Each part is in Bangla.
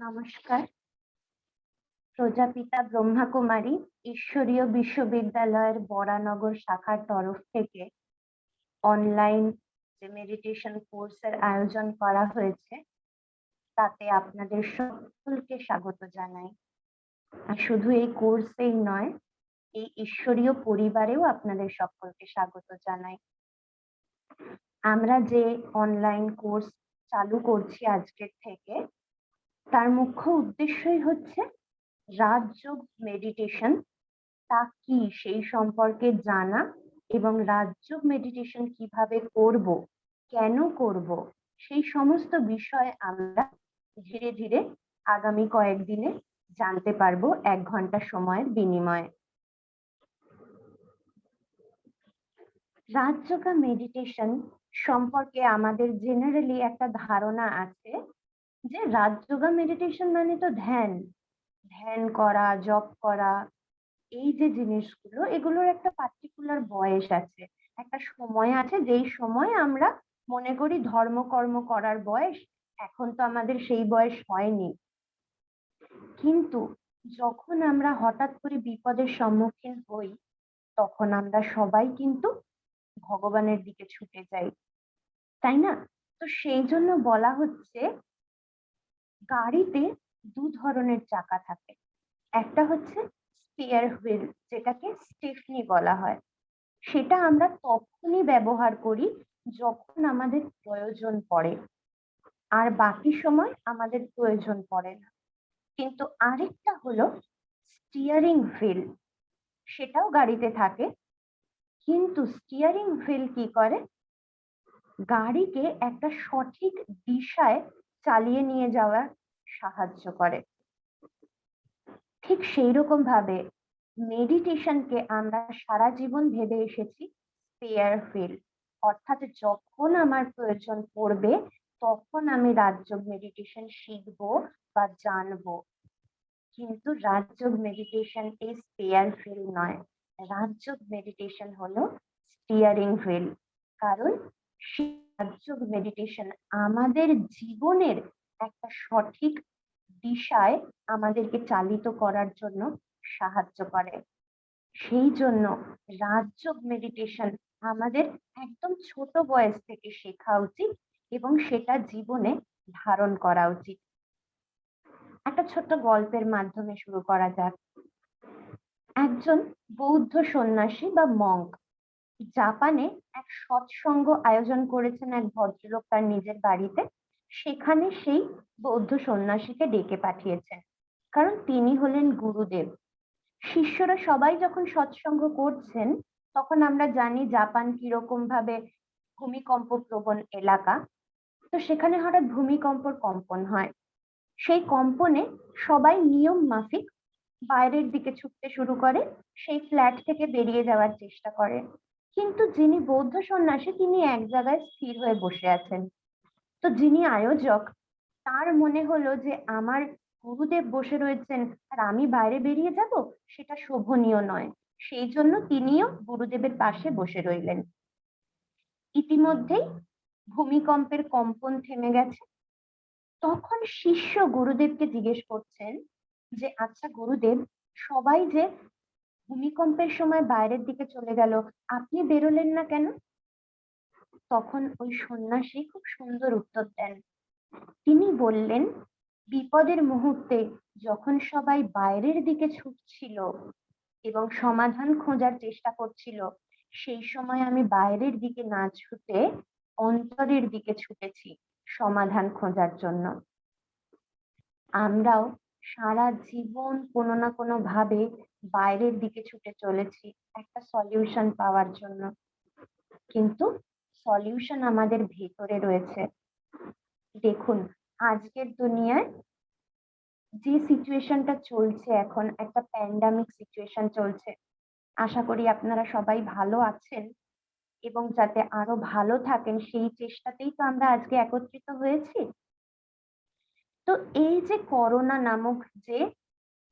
নমস্কার। প্রজাপিতা ব্রহ্মাকুমারী ঈশ্বরীয় বিশ্ববিদ্যালয়ের বরানগর শাখার তরফ থেকে অনলাইন যে মেডিটেশন কোর্সের আয়োজন করা হয়েছে তাতে আপনাদের সকলকে স্বাগত জানাই। আর শুধু এই কোর্সেই নয়, এই ঈশ্বরীয় পরিবারেও আপনাদের সকলকে স্বাগত জানাই। আমরা যে অনলাইন কোর্স চালু করছি আজকের থেকে, তার মুখ্য উদ্দেশ্যই হচ্ছে রাজযোগ মেডিটেশন তা কি সেই সম্পর্কে জানা এবং রাজযোগ মেডিটেশন কিভাবে করব, কেন করব, সেই সমস্ত বিষয় আমরা ধীরে ধীরে আগামী কয়েকদিনে জানতে পারবো 1 ঘন্টা সময়ের বিনিময়ে। রাজযোগা মেডিটেশন সম্পর্কে আমাদের জেনারেলি একটা ধারণা আছে যে রাজযোগা মেডিটেশন মানে তো ধ্যান ধ্যান করা, জপ করা, এই যে জিনিসগুলো, এগুলোর একটা পার্টিকুলার বয়স আছে, একটা সময় আছে যেই সময় আমরা মনে করি ধর্মকর্ম করার বয়স। এখন তো আমাদের সেই বয়স হয়নি, কিন্তু যখন আমরা হঠাৎ করে বিপদের সম্মুখীন হই তখন আমরা সবাই কিন্তু ভগবানের দিকে ছুটে যাই, তাই না? তো সেই জন্য বলা হচ্ছে গাড়িতে 2 ধরনের চাকা থাকে। একটা হচ্ছে স্টিয়ার হুইল, যেটাকে স্টেফনি বলা হয়। সেটা আমরা তখনই ব্যবহার করি যখন আমাদের প্রয়োজন পড়ে, আর বাকি সময় আমাদের প্রয়োজন পড়ে না। কিন্তু আরেকটা হলো স্টিয়ারিং হুইল, সেটাও গাড়িতে থাকে, কিন্তু স্টিয়ারিং হুইল কি করে, গাড়িকে একটা সঠিক দিশায় চালিয়ে নিয়ে যাওয়ার সাহায্য করে। ঠিক সেই রকম ভাবে মেডিটেশনকে আমরা সারা জীবন ভেবে এসেছি স্পেয়ার হুইল, অর্থাৎ যখন আমার প্রয়োজন পড়বে তখন আমি রাজযোগ মেডিটেশন শিখবো বা জানবো। কিন্তু রাজযোগ মেডিটেশন এই স্পেয়ার হুইল নয়, রাজযোগ মেডিটেশন হলো স্টিয়ারিং হুইল। কারণ রাজযোগ মেডিটেশন আমাদের জীবনের একটা সঠিক দিশায় আমাদেরকে চালিত করার জন্য সাহায্য করে। সেই জন্য রাজযোগ মেডিটেশন আমাদের একদম ছোট বয়স থেকে শেখা উচিত এবং সেটা জীবনে ধারণ করা উচিত। একটা ছোট্ট গল্পের মাধ্যমে শুরু করা যাক। একজন বৌদ্ধ সন্ন্যাসী বা মঙ্ক জাপানে এক সৎসঙ্গ আয়োজন করেছেন এক ভদ্রলোক তার নিজের বাড়িতে। সেখানে সেই বৌদ্ধ সন্ন্যাসীকে ডেকে পাঠিয়েছেন, কারণ তিনি হলেন গুরুদেব। শিষ্যরা সবাই যখন সৎসঙ্গ করছেন তখন আমরা জানি জাপান কিরকম ভাবে ভূমিকম্প প্রবণ এলাকা, তো সেখানে হঠাৎ ভূমিকম্পর কম্পন হয়। সেই কম্পনে সবাই নিয়ম মাফিক বাইরের দিকে ছুটতে শুরু করে, সেই ফ্ল্যাট থেকে বেরিয়ে যাওয়ার চেষ্টা করে। কিন্তু যিনি বৌদ্ধ সন্ন্যাসী তিনি এক জায়গায় স্থির হয়ে বসে আছেন। তো যিনি আয়োজক, তার মনে হলো যে আমার গুরুদেব বসে রয়েছেন আর আমি বাইরে বেরিয়ে যাব, সেটা শোভনীয় নয়। সেই জন্য তিনিও গুরুদেবের পাশে বসে রইলেন। ইতিমধ্যেই ভূমিকম্পের কম্পন থেমে গেছে। তখন শিষ্য গুরুদেবকে জিজ্ঞেস করছেন যে আচ্ছা গুরুদেব, সবাই যে ভূমিকম্পের সময় বাইরের দিকে চলে গেল, আপনি বেরোলেন না কেন? তখন ওই সন্ন্যাসী খুব সুন্দর উত্তর দেন। তিনি বললেন, বিপদের মুহূর্তে যখন সবাই বাইরের দিকে ছুটছিল এবং সমাধান খোঁজার চেষ্টা করছিল, সেই সময় আমি বাইরের দিকে না ছুটে অন্তরের দিকে ছুটেছি সমাধান খোঁজার জন্য। আমরাও সারা জীবন কোনো না কোনো ভাবে বাইরের দিকে ছুটে চলেছি একটা সলিউশন পাওয়ার জন্য, কিন্তু সলিউশন আমাদের ভেতরে রয়েছে। দেখুন, আজকের দুনিয়ায় যে সিচুয়েশনটা চলছে, এখন একটা প্যান্ডামিক সিচুয়েশন চলছে, আশা করি আপনারা সবাই ভালো আছেন এবং যাতে আরো ভালো থাকেন সেই চেষ্টাতেই তো আমরা আজকে একত্রিত হয়েছি। তো এই যে করোনা নামক যে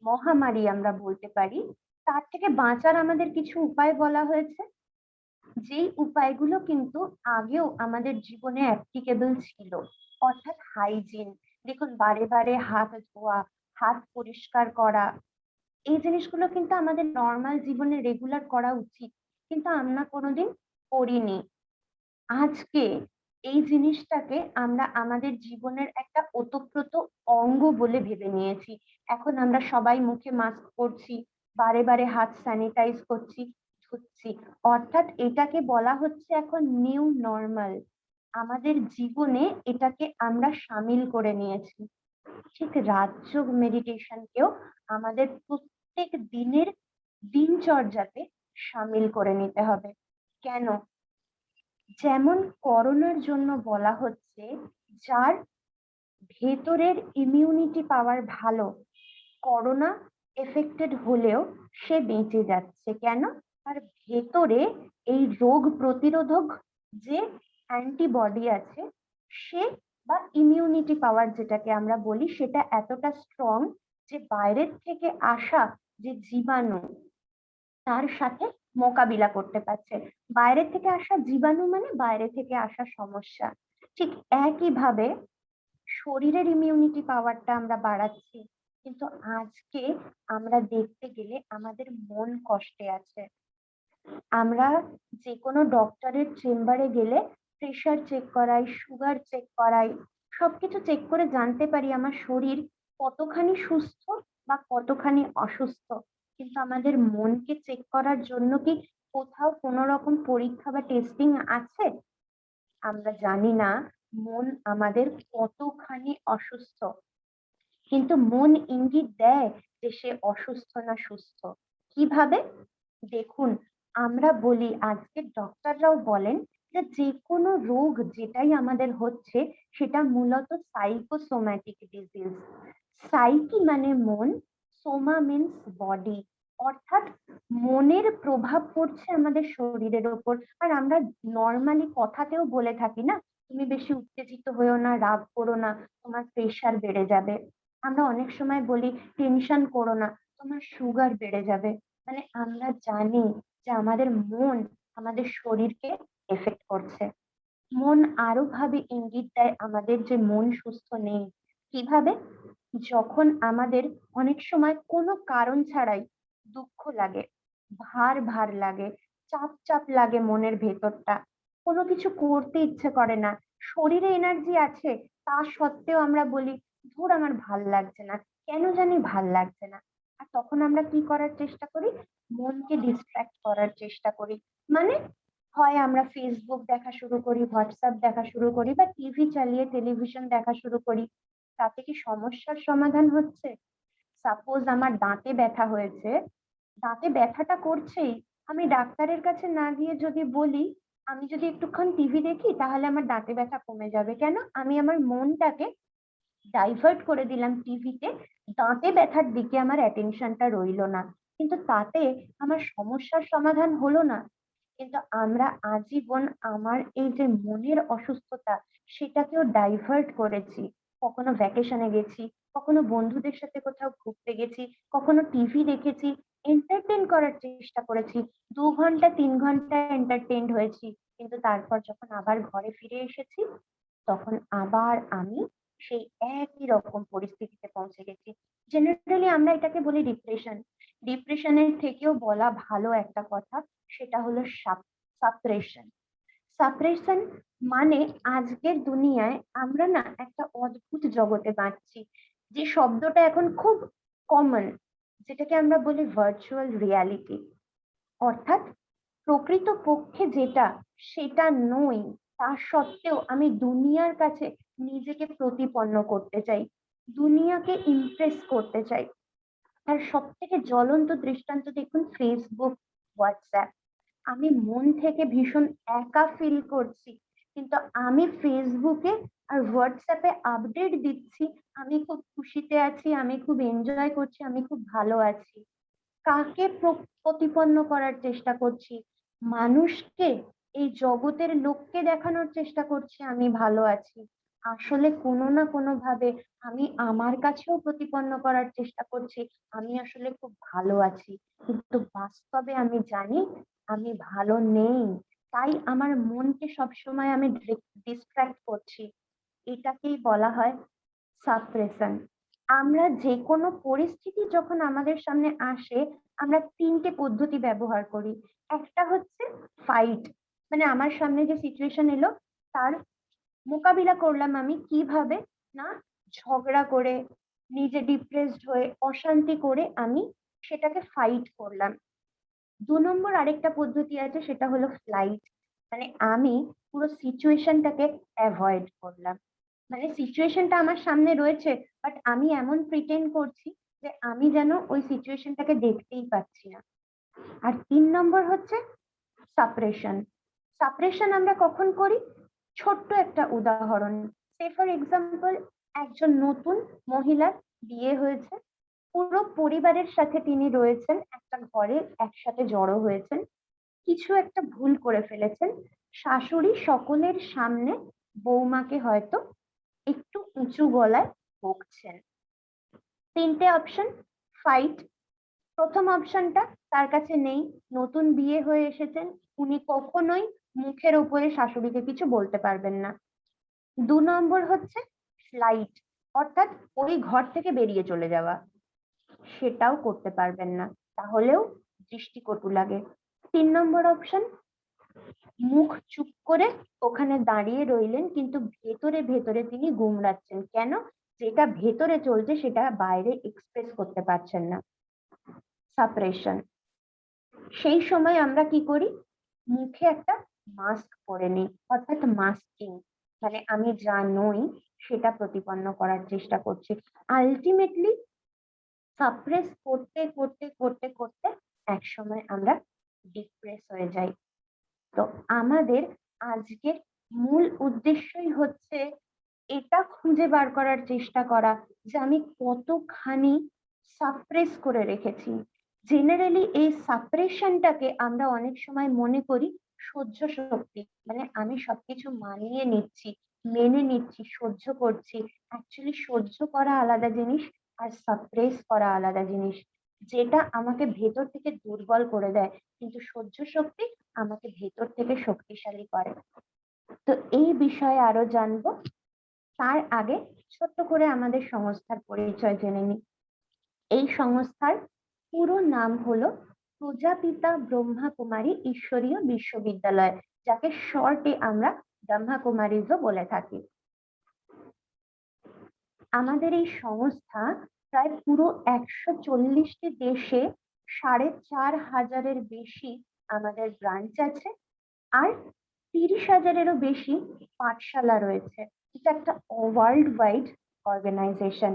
মহামারী আমরা বলতে পারি, তার থেকে বাঁচার আমাদের কিছু উপায় বলা হয়েছে, যেই উপায়গুলো কিন্তু আগেও আমাদের জীবনে অ্যাপ্লিকেবল ছিল। অর্থাৎ হাইজিন, দেখুন বারে, বারে হাত ধোয়া, হাত পরিষ্কার করা, এই জিনিসগুলো কিন্তু আমাদের নরমাল জীবনে রেগুলার করা উচিত। কিন্তু আমরা কোনোদিন করিনি। আজকে এই জিনিসটাকে আমরা আমাদের জীবনের একটা ওতপ্রোত অঙ্গ বলে ভেবে নিয়েছি। এখন আমরা সবাই মুখে মাস্ক পরছি, বারে, বারে হাত স্যানিটাইজ করছি, ধুচ্ছি। অর্থাৎ এটাকে বলা হচ্ছে এখন নিউ নরমাল। আমাদের জীবনে এটাকে আমরা শামিল করে নিয়েছি। ঠিক রাজযোগ মেডিটেশনকেও আমাদের প্রত্যেক দিনের দিনচর্যাতে শামিল করে নিতে হবে। কেন? যেমন করোনার জন্য বলা হচ্ছে যার ভেতরের ইমিউনিটি পাওয়ার ভালো, করোনা এফেক্টেড হলেও সে বেঁচে যাচ্ছে। কেন? তার ভেতরে এই রোগ প্রতিরোধক যে অ্যান্টিবডি আছে সে বা ইমিউনিটি পাওয়ার যেটাকে আমরা বলি সেটা এতটা স্ট্রং যে বাইরের থেকে আসা যে জীবাণু তার সাথে মোকাবিলা করতে পারছে। বাইরে থেকে আসা জীবাণু মানে বাইরে থেকে আসা সমস্যা। ঠিক একইভাবে শরীরের ইমিউনিটি পাওয়ারটা আমরা বাড়াচ্ছি। কিন্তু আজকে আমরা দেখতে গেলে আমাদের মন কষ্টে আছে। আমরা যেকোনো ডক্টরের চেম্বারে গেলে প্রেশার চেক করাই, সুগার চেক করাই, সবকিছু চেক করে জানতে পারি আমার শরীর কতখানি সুস্থ বা কতখানি অসুস্থ। কিন্তু আমাদের মনকে চেক করার জন্য কি কোথাও কোনো রকম পরীক্ষা বা টেস্টিং আছে? আমরা জানি না মন আমাদের কতখানি অসুস্থ। কিন্তু মন ইঙ্গিত দেয় যে সে অসুস্থ না সুস্থ। কিভাবে? দেখুন, আমরা বলি আজকে ডক্টররাও বলেন যে যেকোনো রোগ যেটাই আমাদের হচ্ছে সেটা মূলত সাইকোসোম্যাটিক ডিজিজ। সাইকি মানে মন, সোমা মিন্স বডি, অর্থাৎ মনের প্রভাব পড়ছে আমাদের শরীরের ওপর। আর আমরা নর্মালি কথাতেও বলে থাকি না, তুমি বেশি উত্তেজিত হয়েও না, রাগ করো না, তোমার প্রেশার বেড়ে যাবে। আমরা অনেক সময় বলি টেনশন করো না, তোমার সুগার বেড়ে যাবে। মানে আমরা জানি যে আমাদের মন আমাদের শরীরকে এফেক্ট করছে। মন আরো ভাবে ইঙ্গিত দেয় আমাদের যে মন সুস্থ নেই। কিভাবে? যখন আমাদের অনেক সময় কোনো কারণ ছাড়াই দুঃখ লাগে, ভার ভার লাগে, চাপ চাপ লাগে মনের ভেতরটা, কোনো কিছু করতে ইচ্ছে করে না, শরীরে এনার্জি আছে তা সত্ত্বেও আমরা বলি ধুর আমার ভাল লাগছে না, কেন জানি ভাল লাগছে না। আর তখন আমরা কি করার চেষ্টা করি? মনকে ডিস্ট্রাক্ট করার চেষ্টা করি। মানে হয় আমরা ফেসবুক দেখা শুরু করি, হোয়াটসঅ্যাপ দেখা শুরু করি বা টিভি চালিয়ে টেলিভিশন দেখা শুরু করি। তাতে কি সমস্যার সমাধান হচ্ছে? সাপোজ আমার দাঁতে ব্যথা হয়েছে, দাঁতে ব্যথাটা করছেই, আমি ডাক্তারের কাছে না গিয়ে যদি বলি আমি যদি একটুক্ষণ টিভি দেখি তাহলে আমার দাঁতে ব্যথা কমে যাবে। কেন? আমি আমার মনটাকে ডাইভার্ট করে দিলাম টিভিতে, দাঁতে ব্যথার দিকে আমার অ্যাটেনশনটা রইলো না। কিন্তু তাতে আমার সমস্যার সমাধান হলো না। কিন্তু আমরা আজীবন আমার এই যে মনের অসুস্থতা সেটাকেও ডাইভার্ট করেছি। কখনো ভ্যাকেশনে গেছি, কখনো বন্ধুদের সাথে কোথাও ঘুরতে গেছি, কখনো টিভি দেখেছি, এন্টারটেইন করার চেষ্টা করেছি। ২ ঘন্টা ৩ ঘন্টা এন্টারটেইনড হয়েছি। কিন্তু তারপর যখন আবার ঘরে ফিরে এসেছি তখন আবার আমি সেই একই রকম পরিস্থিতিতে পৌঁছে গেছি। জেনারেলি আমরা এটাকে বলি ডিপ্রেশন। ডিপ্রেশনের থেকেও বলা ভালো একটা কথা, সেটা হলো সাপ্রেশন। সাপ্রেশন মানে আজকের দুনিয়ায় আমরা না একটা অদ্ভুত জগতে বাঁচছি, যে শব্দটা এখন খুব কমন, যেটাকে আমরা বলি ভার্চুয়াল রিয়ালিটি। অর্থাৎ প্রকৃতপক্ষে যেটা সেটা নই, তা সত্ত্বেও আমি দুনিয়ার কাছে নিজেকে প্রতিপন্ন করতে চাই, দুনিয়াকে ইমপ্রেস করতে চাই। আর সব থেকে জ্বলন্ত দৃষ্টান্ত দেখুন ফেসবুক, হোয়াটসঅ্যাপ। আমি মন থেকে ভীষণ একা ফিল করছি, কিন্তু আমি ফেসবুকে আর হোয়াটসঅ্যাপে আপডেট দিচ্ছি আমি খুব খুশিতে আছি, আমি খুব এনজয় করছি, আমি খুব ভালো আছি। কাকে প্রতিপন্ন করার চেষ্টা করছি? মানুষকে, এই জগতের লোককে দেখানোর চেষ্টা করছি আমি ভালো আছি। আসলে কোনো না কোনো ভাবে আমি আমার কাছেও প্রতিপন্ন করার চেষ্টা করছি আমি আসলে খুব ভালো আছি। কিন্তু বাস্তবে আমি জানি আমি ভালো নেই। তাই আমার মনকে সবসময় আমি ডিস্ট্রাক্ট করছি। এটাকেই বলা হয় সাপ্রেশন। আমরা যে কোনো পরিস্থিতি যখন আমাদের সামনে আসে, আমরা ৩ টে পদ্ধতি ব্যবহার করি। একটা হচ্ছে ফাইট, মানে আমার সামনে যে সিচুয়েশন এলো তার মোকাবিলা করলাম আমি কিভাবে? না ঝগড়া করে, নিজে ডিপ্রেসড হয়ে, অশান্তি করে আমি সেটাকে ফাইট করলাম। ২ নম্বর আরেকটা পদ্ধতি আছে, সেটা হলো ফ্লাইট। মানে আমি পুরো সিচুয়েশনটাকে এভয়েড করলাম। মানে সিচুয়েশনটা আমার সামনে রয়েছে, বাট আমি এমন প্রিটেন্ড করছি যে আমি যেন ওই সিচুয়েশনটাকে দেখতেই পাচ্ছি না। আর ৩ নম্বর হচ্ছে সাপ্রেশন। সাপ্রেশন আমরা কখন করি? ছোট্ট একটা উদাহরণ। সে ফর এক্সাম্পল, একজন নতুন মহিলার বিয়ে হয়েছে। পুরো পরিবারের সাথে তিনি রয়েছেন, একটা ঘরে একসাথে জড়ো হয়েছেন। কিছু একটা ভুল করে ফেলেছেন। শাশুড়ি সকলের সামনে বৌমাকে হয়তো একটু উঁচু গলায় বকছেন। ৩ টে অপশন, ফাইট। প্রথম অপশনটা তার কাছে নেই, নতুন বিয়ে হয়ে এসেছেন, উনি কখনোই মুখের উপরে শাশুড়িকে কিছু বলতে পারবেন না। ২ নম্বর হচ্ছে ফ্লাইট, অর্থাৎ ওই ঘর থেকে বেরিয়ে চলে যাওয়া, সেটাও করতে পারবেন না, তাহলেও দৃষ্টিকটু লাগে। ৩ নম্বর অপশন, মুখ চুপ করে ওখানে দাঁড়িয়ে রইলেন, কিন্তু ভেতরে ভেতরে তিনি গুমরাচ্ছেন। কেন? যেটা ভেতরে চলছে সেটা বাইরে এক্সপ্রেস করতে পারছেন না। সাপ্রেশন। সেই সময় আমরা কি করি? মুখে একটা মাস্ক পরে নিই, অর্থাৎ মাস্কিং। মানে আমি যা নই সেটা প্রতিপন্ন করার চেষ্টা করছি। আলটিমেটলি সাপ্রেস করতে করতে করতে করতে একসময় আমরা ডিপ্রেস হয়ে যাই। তো আমাদের আজকের মূল উদ্দেশ্যই হচ্ছে এটা খুঁজে বার করার চেষ্টা করা যে আমি কতখানি সাপ্রেস করে রেখেছি। জেনারেলি এই সাপ্রেশনটাকে আমরা অনেক সময় মনে করি সহ্য শক্তি, মানে আমি সবকিছু মানিয়ে নিচ্ছি, মেনে নিচ্ছি, সহ্য করছি। অ্যাকচুয়ালি সহ্য করা আলাদা জিনিস আর সাপ্রেস করা আলাদা জিনিস। যেটা আমাকে ভেতর থেকে দুর্বল করে দেয়, কিন্তু সহ্য শক্তি আমাকে ভেতর থেকে শক্তিশালী করে। তো এই বিষয়ে আরো জানবো, তার আগে ছোট্ট করে আমাদের সংস্থার পরিচয় জেনে নিই। এই সংস্থার পুরো নাম হলো প্রজাপিতা ব্রহ্মাকুমারী ঈশ্বরীয় বিশ্ববিদ্যালয়, যাকে শর্টে আমরা ব্রহ্মাকুমারিজও বলে থাকি। আমাদের এই সংস্থা প্রায় পুরো ১৪০টি দেশে ৪,৫০০-এর বেশি আমাদের ব্রাঞ্চ আছে, আর ৩০,০০০-এরও বেশি পাঠশালা রয়েছে। এটা একটা world wide organization.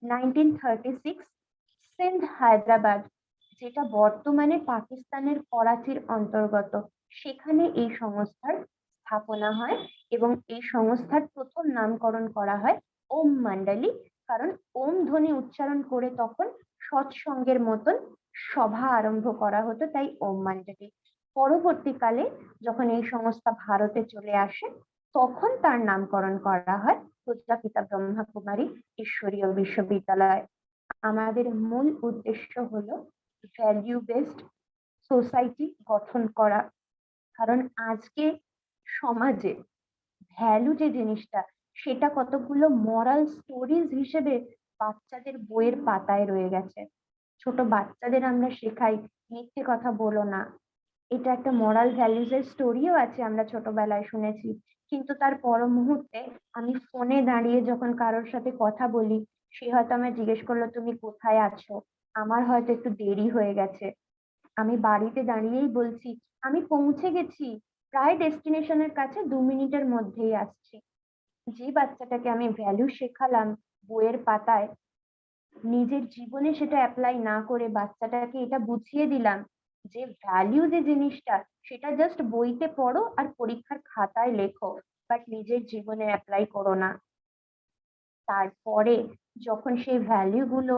1936 Sindh Hyderabad, যেটা বর্তমানে পাকিস্তানের করাচির অন্তর্গত, সেখানে এই সংস্থার স্থাপনা হয় এবং এই সংস্থার প্রথম নামকরণ করা হয় ওম মন্ডলী। কারণ ওম ধ্বনি উচ্চারণ করে তখন সৎসঙ্গের মতন সভা আরম্ভ করা হতো, তাই ওম মন্ডলী। পরবর্তীকালে যখন এই সংস্থা ভারতে চলে আসে, তখন তার নামকরণ করা হয় প্রজাপিতা ব্রহ্মাকুমারী ঈশ্বরীয় বিশ্ববিদ্যালয়। আমাদের মূল উদ্দেশ্য হলো ভ্যালু বেসড সোসাইটি গঠন করা। কারণ আজকে সমাজে ভ্যালু যে জিনিসটা, সেটা কতগুলো মরাল স্টোরিজ হিসেবে বাচ্চাদের বইয়ের পাতায় রয়ে গেছে। ছোট বাচ্চাদের আমরা শেখাই মিথ্যে কথা বলো না, এটা একটা মরাল ভ্যালুজ এর স্টোরিও আছে, আমরা ছোটবেলায় শুনেছি। কিন্তু তার পর মুহূর্তে আমি ফোনে দাঁড়িয়ে যখন কারোর সাথে কথা বলি, সে হয়তো আমায় জিজ্ঞেস করলো তুমি কোথায় আছো, আমার হয়তো একটু দেরি হয়ে গেছে, আমি বাড়িতে দাঁড়িয়েই বলছি আমি পৌঁছে গেছি, প্রায় ডেস্টিনেশনের কাছে ২ মিনিটের মধ্যেই আসছি। যে বাচ্চাটাকে আমি ভ্যালু শেখালাম বইয়ের পাতায়, নিজের জীবনে সেটা অ্যাপ্লাই না করে বাচ্চাটাকে এটা বুঝিয়ে দিলাম যে ভ্যালু যে জিনিসটা, সেটা জাস্ট বইতে পড়ো আর পরীক্ষার খাতায় লেখো, বাট নিজের জীবনে অ্যাপ্লাই করো না। তারপরে যখন সেই ভ্যালু গুলো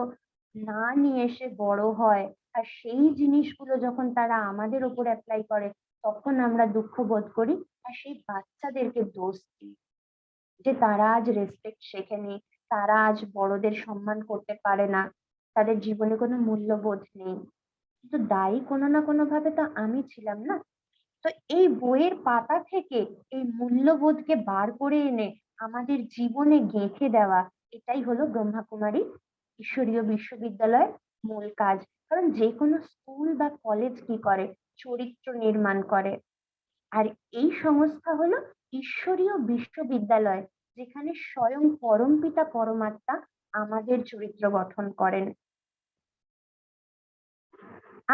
না নিয়ে এসে বড় হয়, আর সেই জিনিসগুলো যখন তারা আমাদের উপর অ্যাপ্লাই করে, তখন আমরা দুঃখ বোধ করি আর সেই বাচ্চাদেরকে দোষ দিই যে তারা আজ রেসপেক্ট শেখেনি, তারা আজ বড়দের সম্মান করতে পারে না, তাদের জীবনে কোনো মূল্যবোধ নেই। কিন্তু দায়ী কোনো না কোনো ভাবে তো আমি ছিলাম না। তো এই বইয়ের পাতা থেকে এই মূল্যবোধকে বার করে এনে আমাদের জীবনে গেঁথে দেওয়া, এটাই হলো ব্রহ্মাকুমারী ঈশ্বরীয় বিশ্ববিদ্যালয়ের মূল কাজ। কারণ যে কোনো স্কুল বা কলেজ কি করে, চরিত্র নির্মাণ করে। আর এই সংস্থা হলো ঈশ্বরীয় বিশ্ববিদ্যালয়, যেখানে স্বয়ং পরমপিতা পরমাত্মা আমাদের চরিত্র গঠন করেন।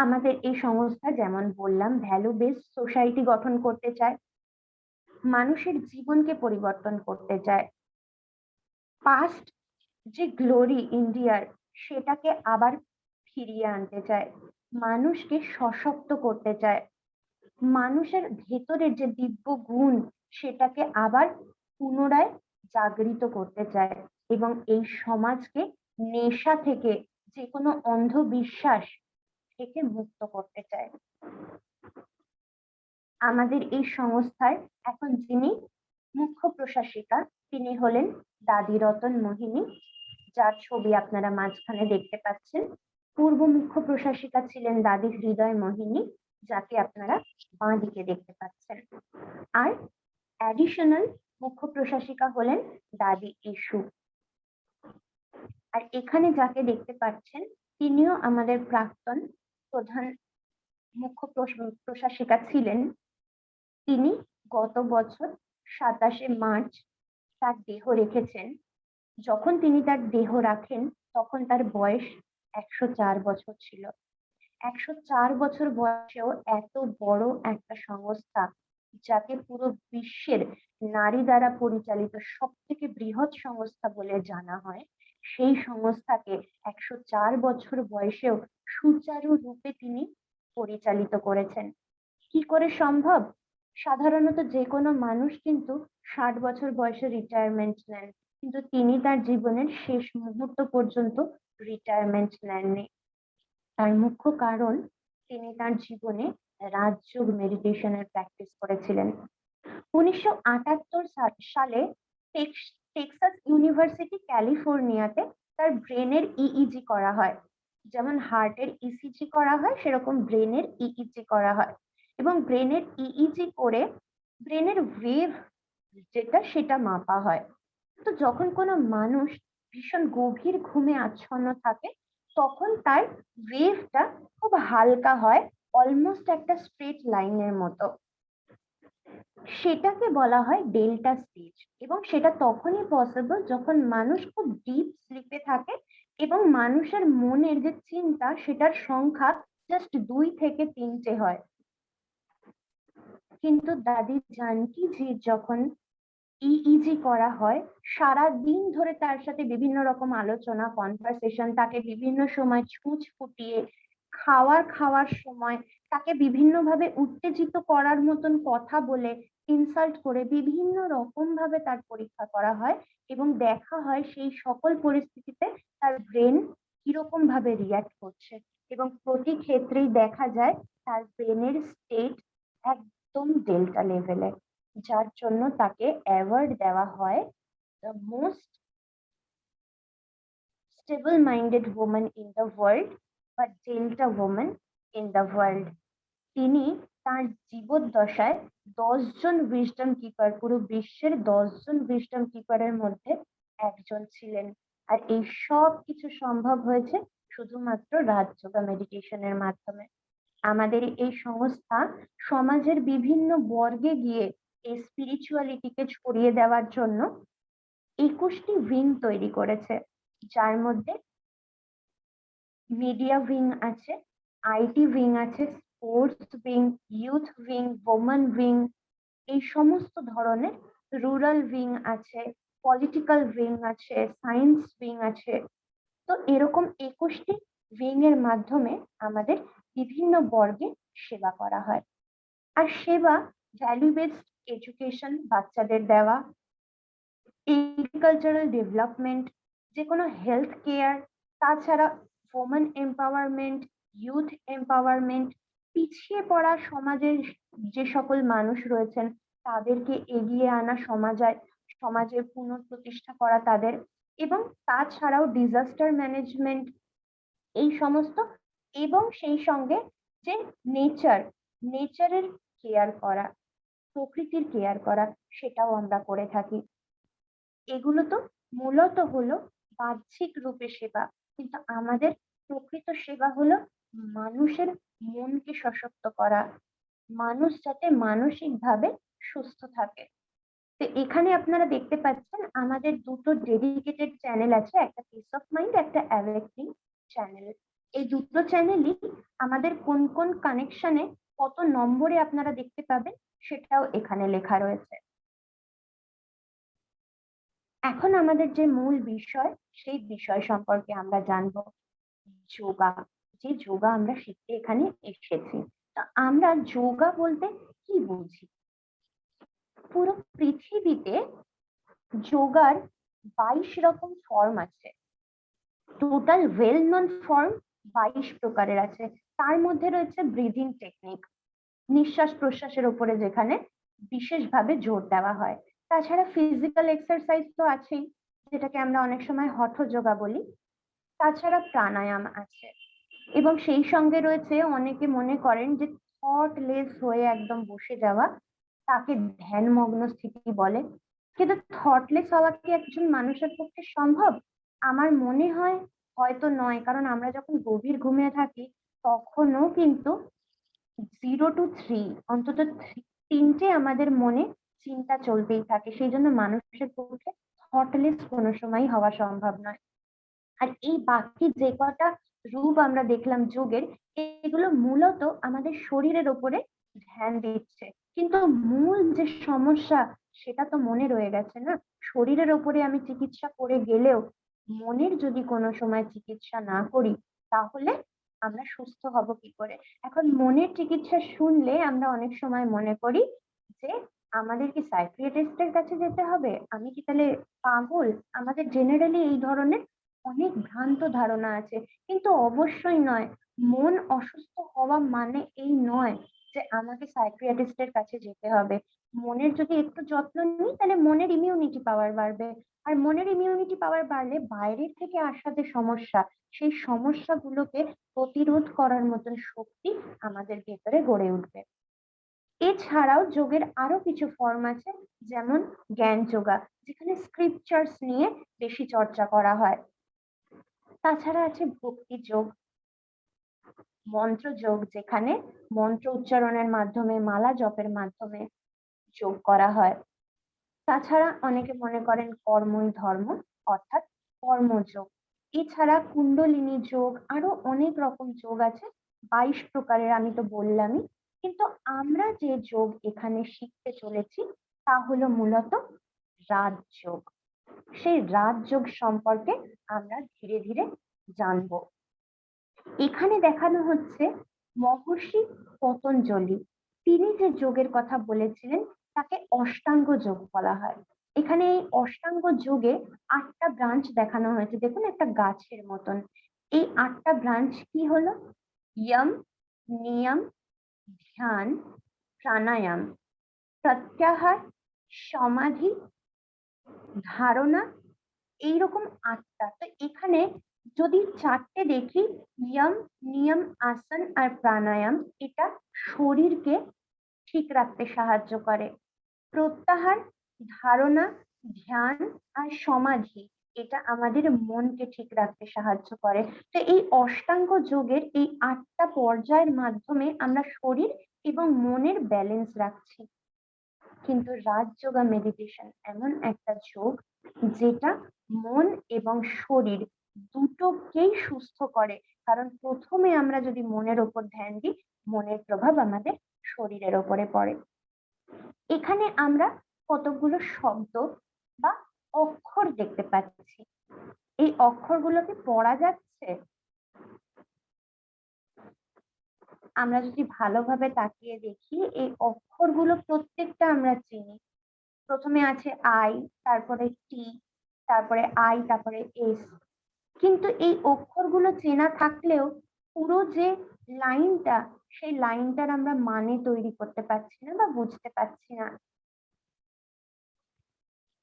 আমাদের এই সংস্থা, যেমন বললাম, ভ্যালু বেসড সোসাইটি গঠন করতে চায়, মানুষের জীবনকে পরিবর্তন করতে চায়, পাস্ট যে গ্লোরি ইন্ডিয়ার সেটাকে আবার ফিরিয়ে আনতে চায়, মানুষকে সশক্ত করতে চায়, মানুষের ভেতরের যে দিব্য গুণ সেটাকে আবার পুনরায় জাগরিত করতে চায়, এবং এই সমাজকে নেশা থেকে, যে কোনো অন্ধবিশ্বাস থেকে মুক্ত করতে চায়। আমাদের এই সংস্থার এখন যিনি মুখ্য প্রশাসিকা, তিনি হলেন দাদি রতন মোহিনী, যার ছবি আপনারা মাঝখানে দেখতে পাচ্ছেন। পূর্ব মুখ্য প্রশাসিকা ছিলেন দাদি হৃদয় মোহিনী, যাকে আপনারা বাঁ দিকে দেখতে পাচ্ছেন। আর অ্যাডিশনাল মুখ্য প্রশাসিকা হলেন দাদি ইস্যু। আর এখানে যাকে দেখতে পাচ্ছেন, তিনিও আমাদের প্রাক্তন প্রধান মুখ্য প্রশাসিকা ছিলেন। তিনি গত বছর 27শে মার্চ তার দেহ রেখেছেন। যখন তিনি তার দেহ রাখেন তখন তার বয়স 104 বছর ছিল। 104 বছর বয়সেও এত বড় একটা সংস্থা, যাকে পুরো বিশ্বের নারী দ্বারা পরিচালিত সব থেকে বৃহৎ সংস্থা বলে জানা হয়, সেই সংস্থাকে 104 বছর বয়সেও সুচারুরূপে তিনি পরিচালিত করেছেন। কি করে সম্ভব? সাধারণত যে কোনো মানুষ কিন্তু 60 বছর বয়সে রিটায়ারমেন্ট নেন, কিন্তু তিনি তার জীবনের শেষ মুহূর্ত পর্যন্ত রিটায়ারমেন্ট নেননি। তার মুখ্য কারণ, তিনি তার জীবনে রাজযোগ মেডিটেশনের প্র্যাকটিস করেছিলেন। 1978 সালে টেক্সাস ইউনিভার্সিটি ক্যালিফোর্নিয়াতে তার ব্রেনের ইইজি করা হয়। যেমন হার্টের ইসিজি করা হয়, সেরকম ব্রেনের ইইজি করা হয়, এবং ব্রেনের ইইজি করে ব্রেনের ওয়েভ যেটা সেটা মাপা হয়। তো যখন কোনো মানুষ ভীষণ গভীর ঘুমে আচ্ছন্ন থাকে, তখন তার ওয়েভটা খুব হালকা হয়, অলমোস্ট একটা স্ট্রেট লাইনের মতো। সেটাকে বলা হয় ডেল্টা স্টেজ, এবং সেটা তখনই পসিবল যখন মানুষ খুব ডিপ স্লিপে থাকে এবং মানুষের মনের যে চিন্তা সেটার সংখ্যা জাস্ট 2 থেকে 3টে হয়। কিন্তু দাদি জানকি জি যখন ইইজি করা হয়, সারা দিন ধরে তার সাথে বিভিন্ন রকম আলোচনা, কনভারসেশন, তাকে বিভিন্ন সময় ছুঁচ ফুটিয়ে খাওয়ার সময় তাকে বিভিন্নভাবে উত্তেজিত করার মতন কথা বলে, ইনসাল্ট করে বিভিন্ন রকম ভাবে তার পরীক্ষা করা হয়, এবং দেখা হয় সেই সকল পরিস্থিতিতে তার ব্রেন কিরকম ভাবে রিয়াক্ট করছে, এবং প্রতি ক্ষেত্রেই দেখা যায় তার ব্রেনের স্টেট একদম ডেল্টা লেভেলে, যার জন্য তাকে অ্যাওয়ার্ড দেওয়া হয় the most stable minded woman in the world বা delta woman in the world. তিনি তার জীবদ্দশায় 10 জন উইজডম কিপার, পুরো বিশ্বের 10 জন উইজডম কিপারের মধ্যে একজন ছিলেন। আর এই সব কিছু সম্ভব হয়েছে শুধুমাত্র রাজযোগা মেডিটেশনের মাধ্যমে। আমাদের এই সংস্থা সমাজের বিভিন্ন বর্গে গিয়ে এই স্পিরিচুয়ালিটিকে ছড়িয়ে দেওয়ার জন্য 21টি উইং তৈরি করেছে, যার মধ্যে মিডিয়া উইং আছে, আইটি উইং আছে, sports wing, youth wing, women wing, এই সমস্ত ধরনের, রুরাল উইং আছে, পলিটিক্যাল উইং আছে, সায়েন্স উইং আছে। তো এরকম 21টি উইং এর মাধ্যমে আমাদের বিভিন্ন বর্গে সেবা করা হয়। আর সেবা ভ্যালু বেসড এডুকেশন বাচ্চাদের দেওয়া, এগ্রিকালচারাল ডেভেলপমেন্ট, যে কোনো হেলথ কেয়ার, তাছাড়া ওমেন এম্পাওয়ারমেন্ট, ইউথ এম্পাওয়ারমেন্ট, পিছিয়ে পড়া সমাজের যে সকল মানুষ রয়েছেন তাদেরকে এগিয়ে আনা, সমাজে পুনঃপ্রতিষ্ঠা করা তাদের, এবং তাছাড়াও ডিজাস্টার ম্যানেজমেন্ট, এই সমস্ত, এবং সেই সঙ্গে যে নেচারের কেয়ার করা, প্রকৃতির কেয়ার করা, সেটাও আমরা করে থাকি। এগুলো তো মূলত হলো বাহ্যিক রূপে সেবা, কিন্তু আমাদের প্রকৃত সেবা হলো মানুষের মনকে সশক্ত করা, মানুষ যাতে মানসিকভাবে সুস্থ থাকে। তো এখানে আপনারা দেখতে পাচ্ছেন আমাদের দুটো ডেডিকেটেড চ্যানেল আছে, একটা পিস অফ মাইন্ড, একটা অ্যাওয়েকনিং চ্যানেল। এই দুটো চ্যানেলই আমাদের কোন কোন কানেকশনে কত নম্বরে আপনারা দেখতে পাবেন সেটাও এখানে লেখা রয়েছে। এখন আমাদের যে মূল বিষয়, সেই বিষয় সম্পর্কে আমরা জানবো, যোগা। যে যোগা আমরা শিখতে এখানে এসেছি, তা আমরা যোগা বলতে কি বুঝি? পুরো পৃথিবীতে যোগার 22 রকম ফর্ম আছে। টোটাল ওয়েল নন ফর্ম 22 প্রকারের আছে। তার মধ্যে রয়েছে ব্রিদিং টেকনিক, নিঃশ্বাস প্রশ্বাসের উপরে যেখানে বিশেষভাবে জোর দেওয়া হয়। তাছাড়া ফিজিক্যাল এক্সারসাইজ তো আছেই, যেটাকে আমরা অনেক সময় হঠ যোগা বলি। তাছাড়া প্রাণায়াম আছে, এবং সেই সঙ্গে রয়েছে, অনেকে মনে করেন যে থটলেস হয়ে একদম বসে যাওয়া, তাকে ধ্যানমগ্ন স্থিতি বলে। কিন্তু থটলেস হওয়া কি একজন মানুষের পক্ষে সম্ভব? আমার মনে হয় হয়তো নয়, কারণ আমরা যখন গভীর ঘুমিয়ে থাকি তখনও কিন্তু 0 to 3 অন্তত তিনটে আমাদের মনে চিন্তা চলতেই থাকে। সেই জন্য মানুষের পক্ষে থটলেস কোনো সময় হওয়া সম্ভব নয়। আর এই বাকি যে কটা রূপ আমরা দেখলাম যোগের, এগুলো মূলত আমাদের শরীরের ওপরে ধ্যান দিচ্ছে, কিন্তু মূল যে সমস্যা সেটা তো মনে রয়ে গেছে না। শরীরের ওপরে আমি চিকিৎসা করে গেলেও মনের যদি কোনো সময় চিকিৎসা না করি, তাহলে আমরা সুস্থ হব কি করে? এখন মনের চিকিৎসা শুনলে আমরা অনেক সময় মনে করি যে আমাদের কি সাইকিয়াট্রিস্টের কাছে যেতে হবে, আমি কি তাহলে পাগল? আমাদের জেনারেলি এই ধরনের অনেক ভ্রান্ত ধারণা আছে, কিন্তু অবশ্যই নয়। মন অসুস্থ হওয়া মানে এই নয় যে আমাকে সাইকিয়াট্রিস্টের কাছে যেতে হবে। মনের যদি একটু যত্ন নিই, তাহলে মনের ইমিউনিটি পাওয়ার বাড়বে, আর মনের ইমিউনিটি পাওয়ার বাড়লে বাইরের থেকে আসা যে সমস্যা, সেই সমস্যাগুলোকে প্রতিরোধ করার মতন শক্তি আমাদের ভেতরে গড়ে উঠবে। এছাড়াও যোগের আরো কিছু ফর্ম আছে, যেমন জ্ঞান যোগা, যেখানে স্ক্রিপচার্স নিয়ে বেশি চর্চা করা হয়। তাছাড়া আছে ভক্তি যোগ, মন্ত্র যোগ, যেখানে মন্ত্র উচ্চারণের মাধ্যমে, মালা জপের মাধ্যমে যোগ করা হয়। তাছাড়া অনেকে মনে করেন কর্মই ধর্ম, অর্থাৎ কর্মযোগ। এছাড়া কুণ্ডলিনী যোগ, আরো অনেক রকম যোগ আছে, 22 প্রকারের আমি তো বললামই। কিন্তু আমরা যে যোগ এখানে শিখতে চলেছি তা হলো মূলত রাজযোগ। সেই রাজযোগ সম্পর্কে আমরা ধীরে ধীরে জানবো। এখানে দেখানো হচ্ছে মহর্ষি পতঞ্জলি, তিনি যে যোগের কথা বলেছিলেন তাকে অষ্টাঙ্গ যোগ বলা হয়। এখানে এই অষ্টাঙ্গ যোগে 8টা ব্রাঞ্চ দেখানো হয়েছে, দেখুন একটা গাছের মতন। এই 8টা ব্রাঞ্চ কি হলো? ইয়ম, নিয়ম, ধ্যান, প্রাণায়াম, প্রত্যাহার, সমাধি, ধারণা, এইরকম 8টা। তো এখানে যদি 4টে দেখি, ইয়ম, নিয়ম, আসন আর প্রাণায়াম, এটা শরীরকে ঠিক রাখতে সাহায্য করে। প্রত্যাহার, ধারণা, ধ্যান আর সমাধি, এটা আমাদের মনকে ঠিক রাখতে সাহায্য করে। তো এই অষ্টাঙ্গ যোগের এই 8টা পর্যায়ের মাধ্যমে আমরা শরীর এবং মনের ব্যালেন্স রাখছি। কিন্তু রাজযোগা মেডিটেশন এমন একটা যোগ যেটা মন এবং শরীর দুটোকেই সুস্থ করে। কারণ প্রথমে আমরা যদি মনের ওপর ধ্যান দিই, মনের প্রভাব আমাদের শরীরের ওপরে পড়ে। এখানে আমরা কতগুলো শব্দ বা অক্ষর দেখতে পাচ্ছি। এই অক্ষরগুলো কি পড়া যাচ্ছে? আমরা যদি ভালোভাবে তাকিয়ে দেখি, এই অক্ষরগুলো প্রত্যেকটা আমরা চিনি। প্রথমে আছে আই, তারপরে টি, তারপরে আই, তারপরে এস। কিন্তু এই অক্ষরগুলো চেনা থাকলেও পুরো যে লাইনটা, সেই লাইনটার আমরা মানে তৈরি করতে পারছি না বা বুঝতে পারছি না।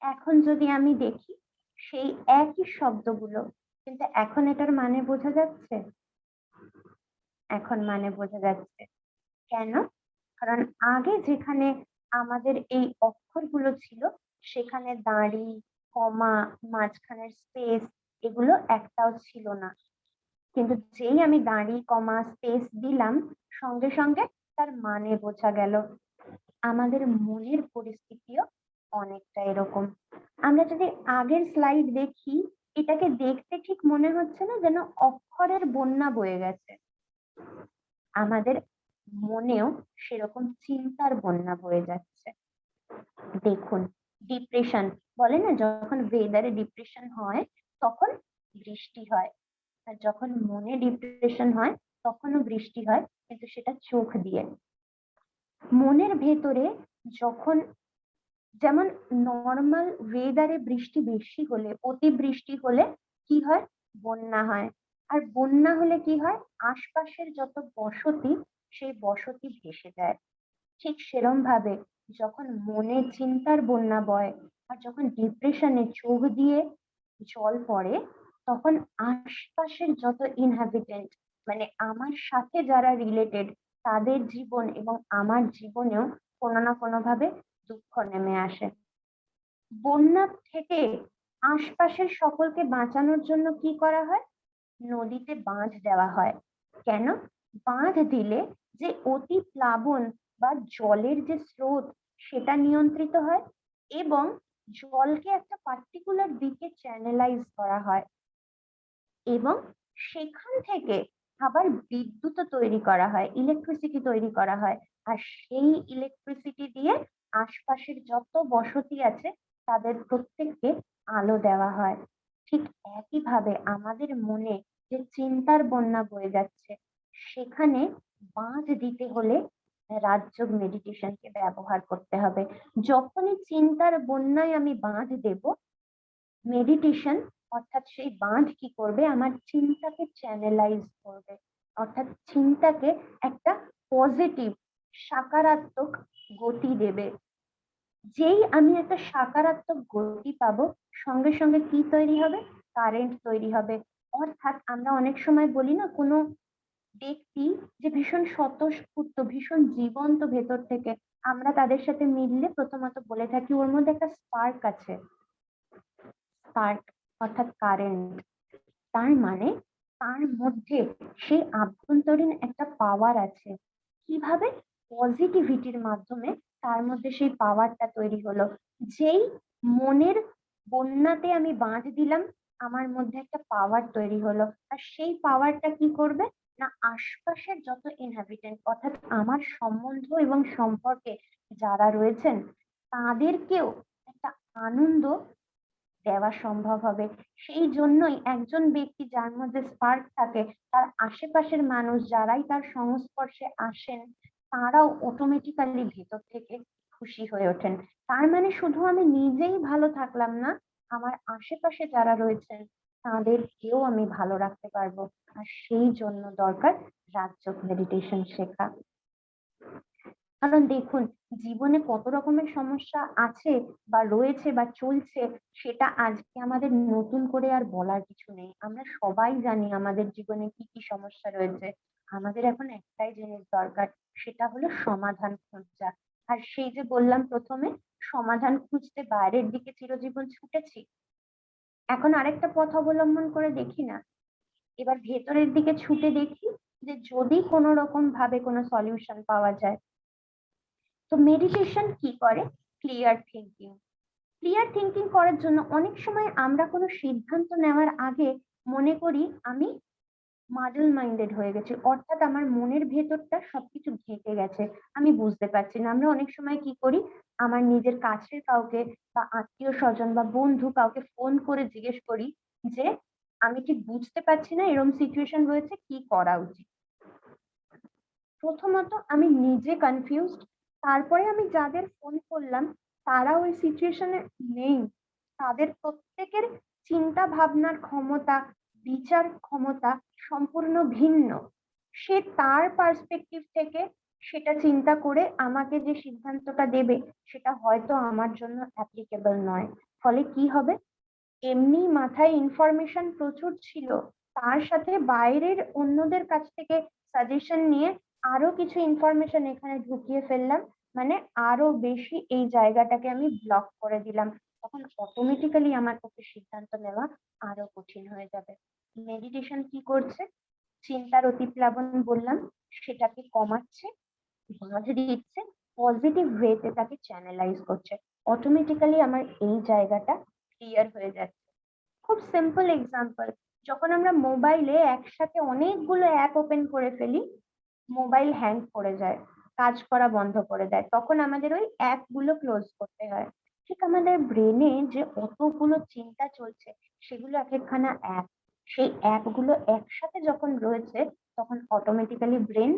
এখন যদি আমি দেখি সেই একই শব্দগুলো, কিন্তু এখন এটার মানে বোঝা যাচ্ছে? এখন মানে বোঝা যাচ্ছে। কেন? কারণ আগে যেখানে আমাদের এই অক্ষরগুলো ছিল সেখানে দাঁড়ি, কমা, মাঝখানের স্পেস এগুলো একটাও ছিল না। কিন্তু যেই আমি দাঁড়ি, কমা, স্পেস দিলাম সঙ্গে সঙ্গে তার মানে বোঝা গেল। আমাদের মনের পরিস্থিতিও অনেকটা এরকম। আমরা যদি আগের স্লাইড দেখি, এটাকে দেখতে ঠিক মনে হচ্ছে না যেন অক্ষরের বন্যা বয়ে গেছে? আমাদের মনেও সেরকম চিন্তার বন্যা বয়ে যাচ্ছে। দেখুন, ডিপ্রেশন বলে না, যখন ওয়েদারে ডিপ্রেশন হয় তখন বৃষ্টি হয়, আর যখন মনে ডিপ্রেশন হয় তখনও বৃষ্টি হয়, কিন্তু সেটা চোখ দিয়ে। মনের ভেতরে যখন, যেমন নর্মাল ওয়েদারে বৃষ্টি বেশি হলে, অতিবৃষ্টি হলে কি হয়? বন্যা হয়। আর বন্যা হলে কি হয়? আশপাশের যত বসতি, সেই বসতি ভেসে যায়। ঠিক সেরম ভাবে যখন মনে চিন্তার বন্যা বয় আর যখন ডিপ্রেশনে চোখ দিয়ে জল পড়ে, তখন আশপাশের যত ইনহ্যাবিটেন্ট, মানে আমার সাথে যারা রিলেটেড, তাদের জীবন এবং আমার জীবনেও কোনো না কোনো ভাবে দুঃখ নেমে আসে। বন্যা থেকে আশপাশের সকলকে বাঁচানোর জন্য কি করা হয়? নদীতে বাঁধ দেওয়া হয়। কেন? বাঁধ দিলে যে অতি প্লাবন বা জলের যে স্রোত, সেটা নিয়ন্ত্রিত হয় এবং জলকে একটা পার্টিকুলার দিকে চ্যানেলাইজ করা হয় এবং সেখান থেকে আবার বিদ্যুৎ তৈরি করা হয়, ইলেকট্রিসিটি তৈরি করা হয়। আর সেই ইলেকট্রিসিটি দিয়ে আশপাশের যত বসতি আছে তাদের প্রত্যেককে আলো দেওয়া হয়। ঠিক একইভাবে আমাদের মনে যে চিন্তার বন্যা বয়ে যাচ্ছে, সেখানে বাঁধ দিতে হলে রাজযোগ মেডিটেশনকে ব্যবহার করতে হবে। যখনই চিন্তার বন্যায় আমি বাঁধ দেব, মেডিটেশন অর্থাৎ সেই বাঁধ কি করবে? আমার চিন্তাকে চ্যানেলাইজ করবে, অর্থাৎ চিন্তাকে একটা পজিটিভ, সাকারাত্মক গতি দেবে। যেই আমি একটা সাকারাত্মক গতি পাবো, সঙ্গে সঙ্গে কি তৈরি হবে? কারেন্ট তৈরি হবে। অর্থাৎ আমরা অনেক সময় বলি না, কোনো ব্যক্তি যে ভীষণ স্বতঃস্ফূর্ত, ভীষণ জীবন্ত ভেতর থেকে, আমরা তাদের সাথে মিললে প্রথমত বলে থাকি ওর মধ্যে একটা স্পার্ক আছে। স্পার্ক অর্থাৎ কারেন্ট। তার মানে তার মধ্যে সেই আভ্যন্তরীণ একটা পাওয়ার আছে। কিভাবে? পজিটিভিটির মাধ্যমে তার মধ্যে সেই পাওয়ারটা তৈরি হলো। যেই মনের বন্যাতে আমি বাঁধ দিলাম, আমার মধ্যে একটা পাওয়ার তৈরি হলো। আর সেই পাওয়ারটা কি করবে? না, আশপাশের যত ইনহ্যাবিটেন্ট অর্থাৎ আমার সম্বন্ধ এবং সম্পর্কে যারা রয়েছেন, তাদেরকেও একটা আনন্দ দেওয়া সম্ভব হবে। সেই জন্যই একজন ব্যক্তি যার মধ্যে স্পার্ক থাকে, তার আশেপাশের মানুষ যারাই তার সংস্পর্শে আসেন, তারাও অটোমেটিক্যালি ভেতর থেকে খুশি হয়ে ওঠেন। তার মানে শুধু আমি নিজেই ভালো থাকলাম না, আমার আশেপাশে যারা রয়েছেন তাদেরকেও আমি ভালো রাখতে পারবো। আর সেই জন্য দরকার রাজযোগ মেডিটেশন শেখা। কারণ দেখুন, জীবনে কত রকমের সমস্যা আছে বা রয়েছে বা চলছে, সেটা আজকে আমাদের নতুন করে আর বলার কিছু নেই। আমরা সবাই জানি আমাদের জীবনে কি কি সমস্যা রয়েছে। আমাদের এখন একটাই জিনিস দরকার, সেটা হলো সমাধান খোঁজা। আর সেই যে বললাম প্রথমে, সমাধান খুঁজতে বাইরের দিকে চিরজীবন ছুটেছি, এখন আরেকটা পথ অবলম্বন করে দেখি না, এবার ভেতরের দিকে ছুটে দেখি যে যদি কোনো রকম ভাবে কোনো সলিউশন পাওয়া যায়। তো মেডিটেশন কি করে? Clear thinking. ক্লিয়ার থিঙ্কিং করার জন্য অনেক সময় আমরা কোনো সিদ্ধান্ত নেওয়ার আগে মনে করি আমি মাডল মাইন্ডেড হয়ে গেছি, অর্থাৎ আমার মনের ভেতরটা সবকিছু ঘেঁটে গেছে, আমি বুঝতে পারছি না। আমরা অনেক সময় কি করি? আমার নিজের কাছের কাউকে বা আত্মীয় স্বজন বা বন্ধু কাউকে ফোন করে জিজ্ঞেস করি যে আমি ঠিক বুঝতে পারছি না, এরকম সিচুয়েশন রয়েছে, কি করা উচিত। প্রথমত আমি নিজে কনফিউজড, তারপরে আমি যাদের ফোন করলাম তারা ওই সিচুয়েশনে নেই, তাদের প্রত্যেকের চিন্তা ভাবনার ক্ষমতা, বিচার ক্ষমতা সম্পূর্ণ ভিন্ন। সে তার পার্সপেক্টিভ থেকে সেটা চিন্তা করে আমাকে যে সিদ্ধান্তটা দেবে, সেটা হয়তো আমার জন্য অ্যাপ্লিকেবল নয়। ফলে কি হবে? এমনি মাথায় ইনফরমেশন প্রচুর ছিল, তার সাথে বাইরের অন্যদের কাছ থেকে সাজেশন নিয়ে আরো কিছু ইনফরমেশন এখানে ঢুকিয়ে ফেললাম, মানে আরো বেশি এই জায়গাটাকে আমি ব্লক করে দিলাম, তখন অটোমেটিক্যালি আমার পক্ষে সিদ্ধান্ত নেওয়া আরো কঠিন হয়ে যাবে। মেডিটেশন কি করছে? চিন্তার অতিপ্লাবন বললাম, সেটাকে কমাচ্ছে, বাঁধ দিচ্ছে, পজিটিভ ওয়েতে তাকে চ্যানেলাইজ করছে। অটোমেটিক্যালি আমার এই জায়গাটা ক্লিয়ার হয়ে যাচ্ছে। খুব সিম্পল এক্সাম্পল, যখন আমরা মোবাইলে একসাথে অনেকগুলো অ্যাপ ওপেন করে ফেলি, মোবাইল হ্যাং করে যায়, কাজ করা বন্ধ করে দেয়, তখন আমাদের ওই অ্যাপ গুলো ক্লোজ করতে হয়। ঠিক আমাদের ব্রেনে যে অতগুলো চিন্তা চলছে, সেগুলো এক একখানা অ্যাপ, সেই অ্যাপ গুলো একসাথে যখন রয়েছে, তখন অটোমেটিক্যালি ব্রেন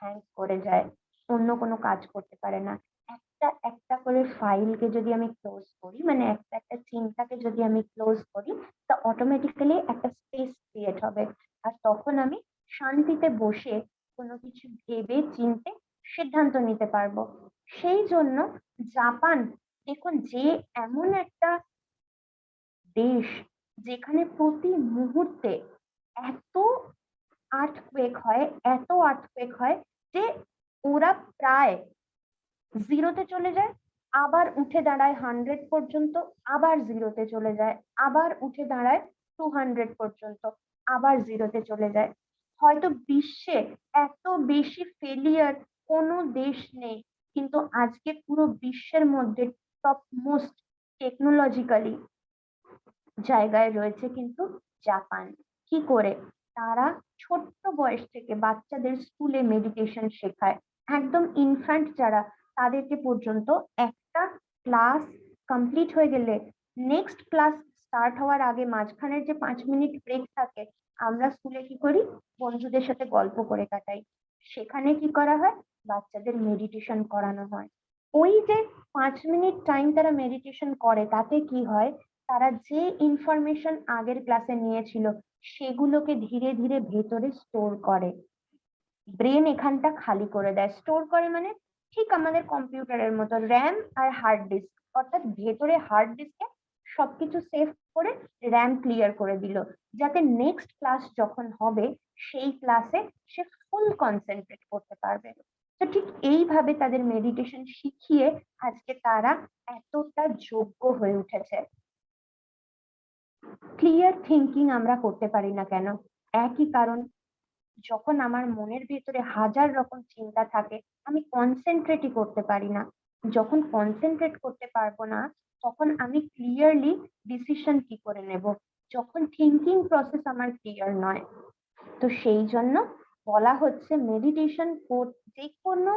হ্যাং করে যায়, অন্য কোনো কাজ করতে পারে না। একটা একটা করে ফাইলকে যদি আমি ক্লোজ করি, মানে একটা একটা চিন্তাকে যদি আমি ক্লোজ করি, তা অটোমেটিক্যালি একটা স্পেস ক্রিয়েট হবে, আর তখন আমি শান্তিতে বসে কোনো কিছু ভেবে চিন্তে সিদ্ধান্ত নিতে পারবো। সেই জন্য জাপান, দেখুন, যে এমন একটা দেশ যেখানে প্রতি মুহূর্তে এত আর্থকোয়েক হয়, এত আর্থকোয়েক হয়, যে ওরা প্রায় জিরোতে চলে যায়, আবার উঠে দাঁড়ায় 100 পর্যন্ত, আবার জিরোতে চলে যায়, আবার উঠে দাঁড়ায় 200 পর্যন্ত, আবার জিরোতে চলে যায়। হয়তো বিশ্বে এত বেশি ফেলিয়ার কোনো দেশ নেই, কিন্তু আজকে পুরো বিশ্বের মধ্যে টপ মোস্ট টেকনোলজিক্যালি জায়গায় রয়েছে কিন্তু জাপান। কি করে? তারা ছোট্ট বয়স থেকে বাচ্চাদের স্কুলে মেডিটেশন শেখায়, একদম ইনফ্যান্ট যারা, তাদেরকে পর্যন্ত একটা ক্লাস কমপ্লিট হয়ে গেলে নেক্সট ক্লাস স্টার্ট হওয়ার আগে মাঝখানের যে 5 মিনিট ব্রেক থাকে, আমরা স্কুলে কি করি? বন্ধুদের সাথে গল্প করে কাটাই। সেখানে কি করা হয়? বাচ্চাদের মেডিটেশন করানো হয়। ওই যে 5 মিনিট টাইম তারা মেডিটেশন করে, তাতে কি হয়? তারা যে ইনফরমেশন আগের ক্লাসে নিয়েছিল, সেগুলোকে ধীরে ধীরে ভেতরে স্টোর করে, ব্রেন এখানটা খালি করে দেয়। স্টোর করে মানে ঠিক আমাদের কম্পিউটারের মতো র্যাম আর হার্ড ডিস্ক, অর্থাৎ ভেতরে হার্ড ডিস্কে সবকিছু সেভ করে র্যাম ক্লিয়ার করে দিল, যাতে নেক্সট ক্লাস যখন হবে, সেই ক্লাসে সে ফুল কনসেন্ট্রেট করতে পারবে। তো ঠিক এইভাবে তাদের মেডিটেশন শিখিয়ে আজকে তারা এতটা যোগ্য হয়ে উঠেছে। ক্লিয়ার থিঙ্কিং আমরা করতে পারি না কেন? একই কারণ, যখন আমার মনের ভেতরে হাজার রকম চিন্তা থাকে, আমি কনসেন্ট্রেটই করতে পারি না। যখন কনসেন্ট্রেট করতে পারবো না, তখন আমি ক্লিয়ারলি ডিসিশন কি করে নেব, যখন থিঙ্কিং প্রসেস আমার ক্লিয়ার নয়। তো সেই জন্য বলা হচ্ছে মেডিটেশন, যে কোনো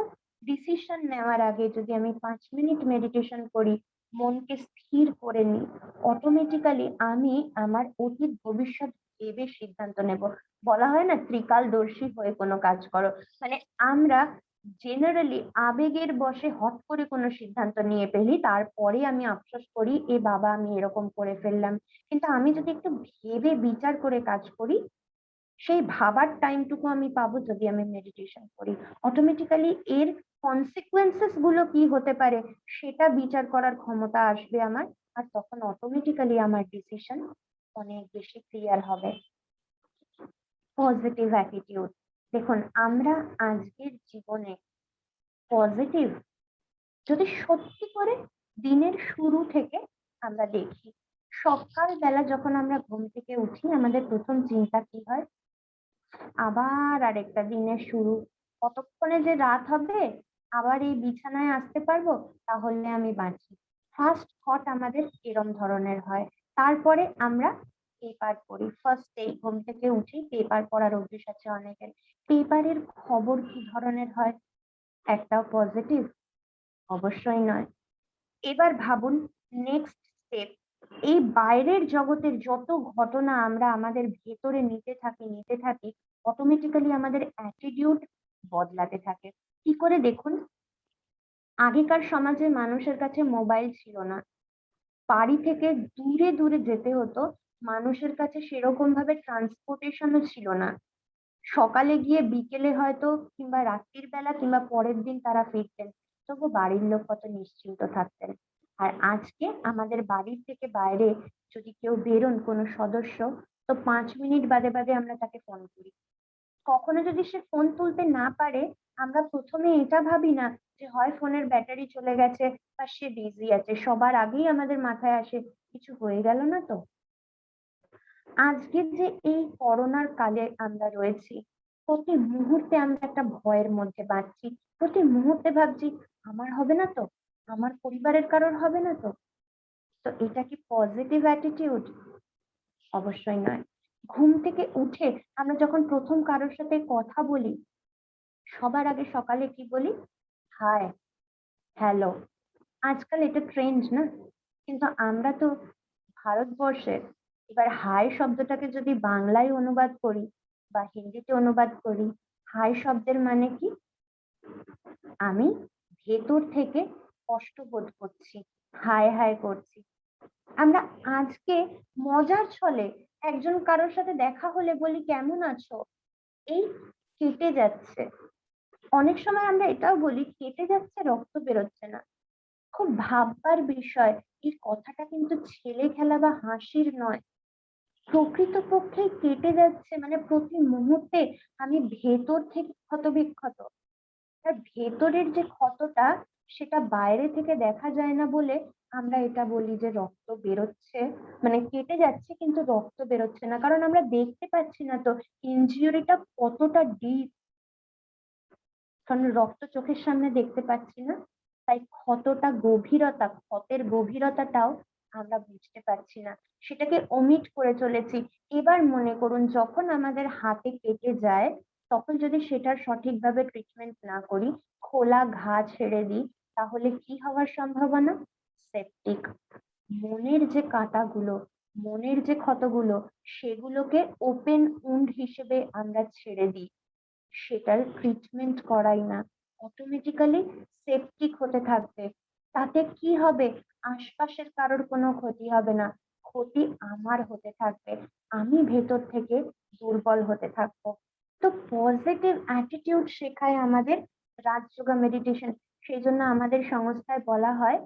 ডিসিশন নেওয়ার আগে যদি আমি 5 মিনিট মেডিটেশন করি, মনকে স্থির করে নিই, অটোমেটিক্যালি আমি আমার অতীত ভবিষ্যৎ ভেবে সিদ্ধান্ত নেব। বলা হয় না, ত্রিকালদর্শী হয়ে কোনো কাজ করো, মানে আমরা জেনারেলি আবেগের বশে হট করে কোনো সিদ্ধান্ত নিয়ে ফেলি, তারপরে আমি আফসোস করি, এ বাবা আমি এরকম করে ফেললাম। কিন্তু আমি যদি একটু ভেবে বিচার করে কাজ করি, সেই ভাবার টাইমটুকু আমি পাবো যদি আমি মেডিটেশন করি। অটোমেটিক্যালি এর কনসিকুয়েন্সেস গুলো কি হতে পারে, সেটা বিচার করার ক্ষমতা আসবে আমার, আর তখন অটোমেটিক্যালি আমার ডিসিশন অনেক বেশি ক্লিয়ার হবে। পজিটিভ অ্যাটিটিউড, দেখুন, আমরা আজকের জীবনে পজিটিভ যদি সত্যি করে দিনের শুরু থেকে আমরা দেখি, সকাল বেলা যখন আমরা ঘুম থেকে উঠি, আমাদের প্রথম চিন্তা কি হয়? আবার আরেকটা দিনের শুরু, কতক্ষণে যে রাত হবে, আবার এই বিছানায় আসতে পারবো, তাহলে আমি বাঁচি। ফার্স্ট থট আমাদের এরম ধরনের হয়। তারপরে আমরা পেপার পড়ি, ফার্স্টে ঘুম থেকে উঠি পেপার পড়ার অভ্যেস আছে অনেকের। পেপারের খবর কি ধরনের হয়? একটাও পজিটিভ? অবশ্যই নয়। এবার ভাবুন, নেক্সট স্টেপ, এই বাইরের জগতের যত ঘটনা আমরা আমাদের ভেতরে নিতে থাকি, অটোমেটিক্যালি আমাদের অ্যাটিটিউড বদলাতে থাকে। কি করে? দেখুন, আগেকার সমাজে মানুষের কাছে মোবাইল ছিল না, বাড়ি থেকে দূরে দূরে যেতে হতো, মানুষের কাছে সেরকম ভাবে ট্রান্সপোর্টেশনও ছিল না। সকালে গিয়ে বিকেলে হয়তো, কিংবা রাত্রির বেলা, কিংবা পরের দিন তারা ফিরতেন, তবু বাড়ির লোক কত নিশ্চিন্ত থাকতেন। আর আজকে আমাদের বাড়ির থেকে বাইরে যদি কেউ বেরোন কোনো সদস্য, তো 5 মিনিট বাদে বাদে আমরা তাকে ফোন করি, কখনো যদি সে ফোন তুলতে না পারে, আমরা ১ম এ এটা ভাবি না যে হয় ফোনের ব্যাটারি চলে গেছে বা সে বিজি আছে। সবার আগেই আমাদের মাথায় আসে কিছু হয়ে গেল না তো? আজকে যে এই করোনার কালে আমরা রয়েছি, প্রতি মুহূর্তে আমরা একটা ভয়ের মধ্যে বাঁচছি। প্রতি মুহূর্তে ভাবছি, আমার হবে না তো? আমার পরিবারের কারোর হবে না তো? তো এটা কি পজিটিভ অ্যাটিটিউড? অবশ্যই নয়। ঘুম থেকে উঠে আমরা যখন ১ম কারোর সাথে কথা বলি, সবার আগে সকালে কি বলি? Hi, hello. আজকাল এটা ট্রেন্ড না? কিন্তু আমরা তো ভারতবর্ষের। এবার হাই শব্দটাকে যদি বাংলায় অনুবাদ করি বা হিন্দিতে অনুবাদ করি, হাই শব্দের মানে কি? আমি ভেতর থেকে কষ্ট বোধ করছি। হায়, হায় করছি। আমরা আজকে মজার ছলে একজন কারোর সাথে দেখা হলে বলি, "কেমন আছো?" এই কেটে যাচ্ছে। অনেক সময় আমরা এটাও বলি, "কেটে যাচ্ছে, রক্ত বেরোচ্ছে না।" খুব ভাববার বিষয়, এই কথাটা কিন্তু ছেলে খেলা বা হাসির নয়। প্রকৃতপক্ষে কেটে যাচ্ছে মানে প্রতি মুহূর্তে আমি ভেতর থেকে ক্ষতবিক্ষত। আর ভেতরের যে ক্ষতটা সেটা বাইরে থেকে দেখা যায় না বলে আমরা এটা বলি যে রক্ত বেরোচ্ছে, মানে কেটে যাচ্ছে কিন্তু রক্ত বেরোচ্ছে না। কারণ আমরা দেখতে পাচ্ছি না তো ইনজিউরিটা কতটা ডিপ, কারণ রক্ত চোখের সামনে দেখতে পাচ্ছি না। তাই ক্ষতের গভীরতাটাও আমরা বুঝতে পারছি না। সেটাকে omit করে চলেছি। এবার মনে করুন যখন আমাদের হাতে কেটে যায়, তখন যদি সেটার সঠিকভাবে ট্রিটমেন্ট না করি, খোলা ঘা ছেড়ে দিই, তাহলে কি হওয়ার সম্ভাবনা? সেপটিক। মনের যে কাঁটাগুলো, মনের যে ক্ষতগুলো, সেগুলোকে ওপেন উন্ড হিসেবে আমরা ছেড়ে দিই। সেটার ট্রিটমেন্ট করাই না, অটোমেটিক্যালি সেপটিক হতে থাকবে। তাতে কি হবে? আশপাশের কারোর কোনো ক্ষতি হবে না, ক্ষতি আমার হতে থাকবে। আমি ভেতর থেকে দুর্বল হতে থাকবো। তো পজিটিভ অ্যাটিটিউড শেখায় আমাদের রাজযোগা মেডিটেশন। সেই জন্য আমাদের সংস্থায় বলা হয়,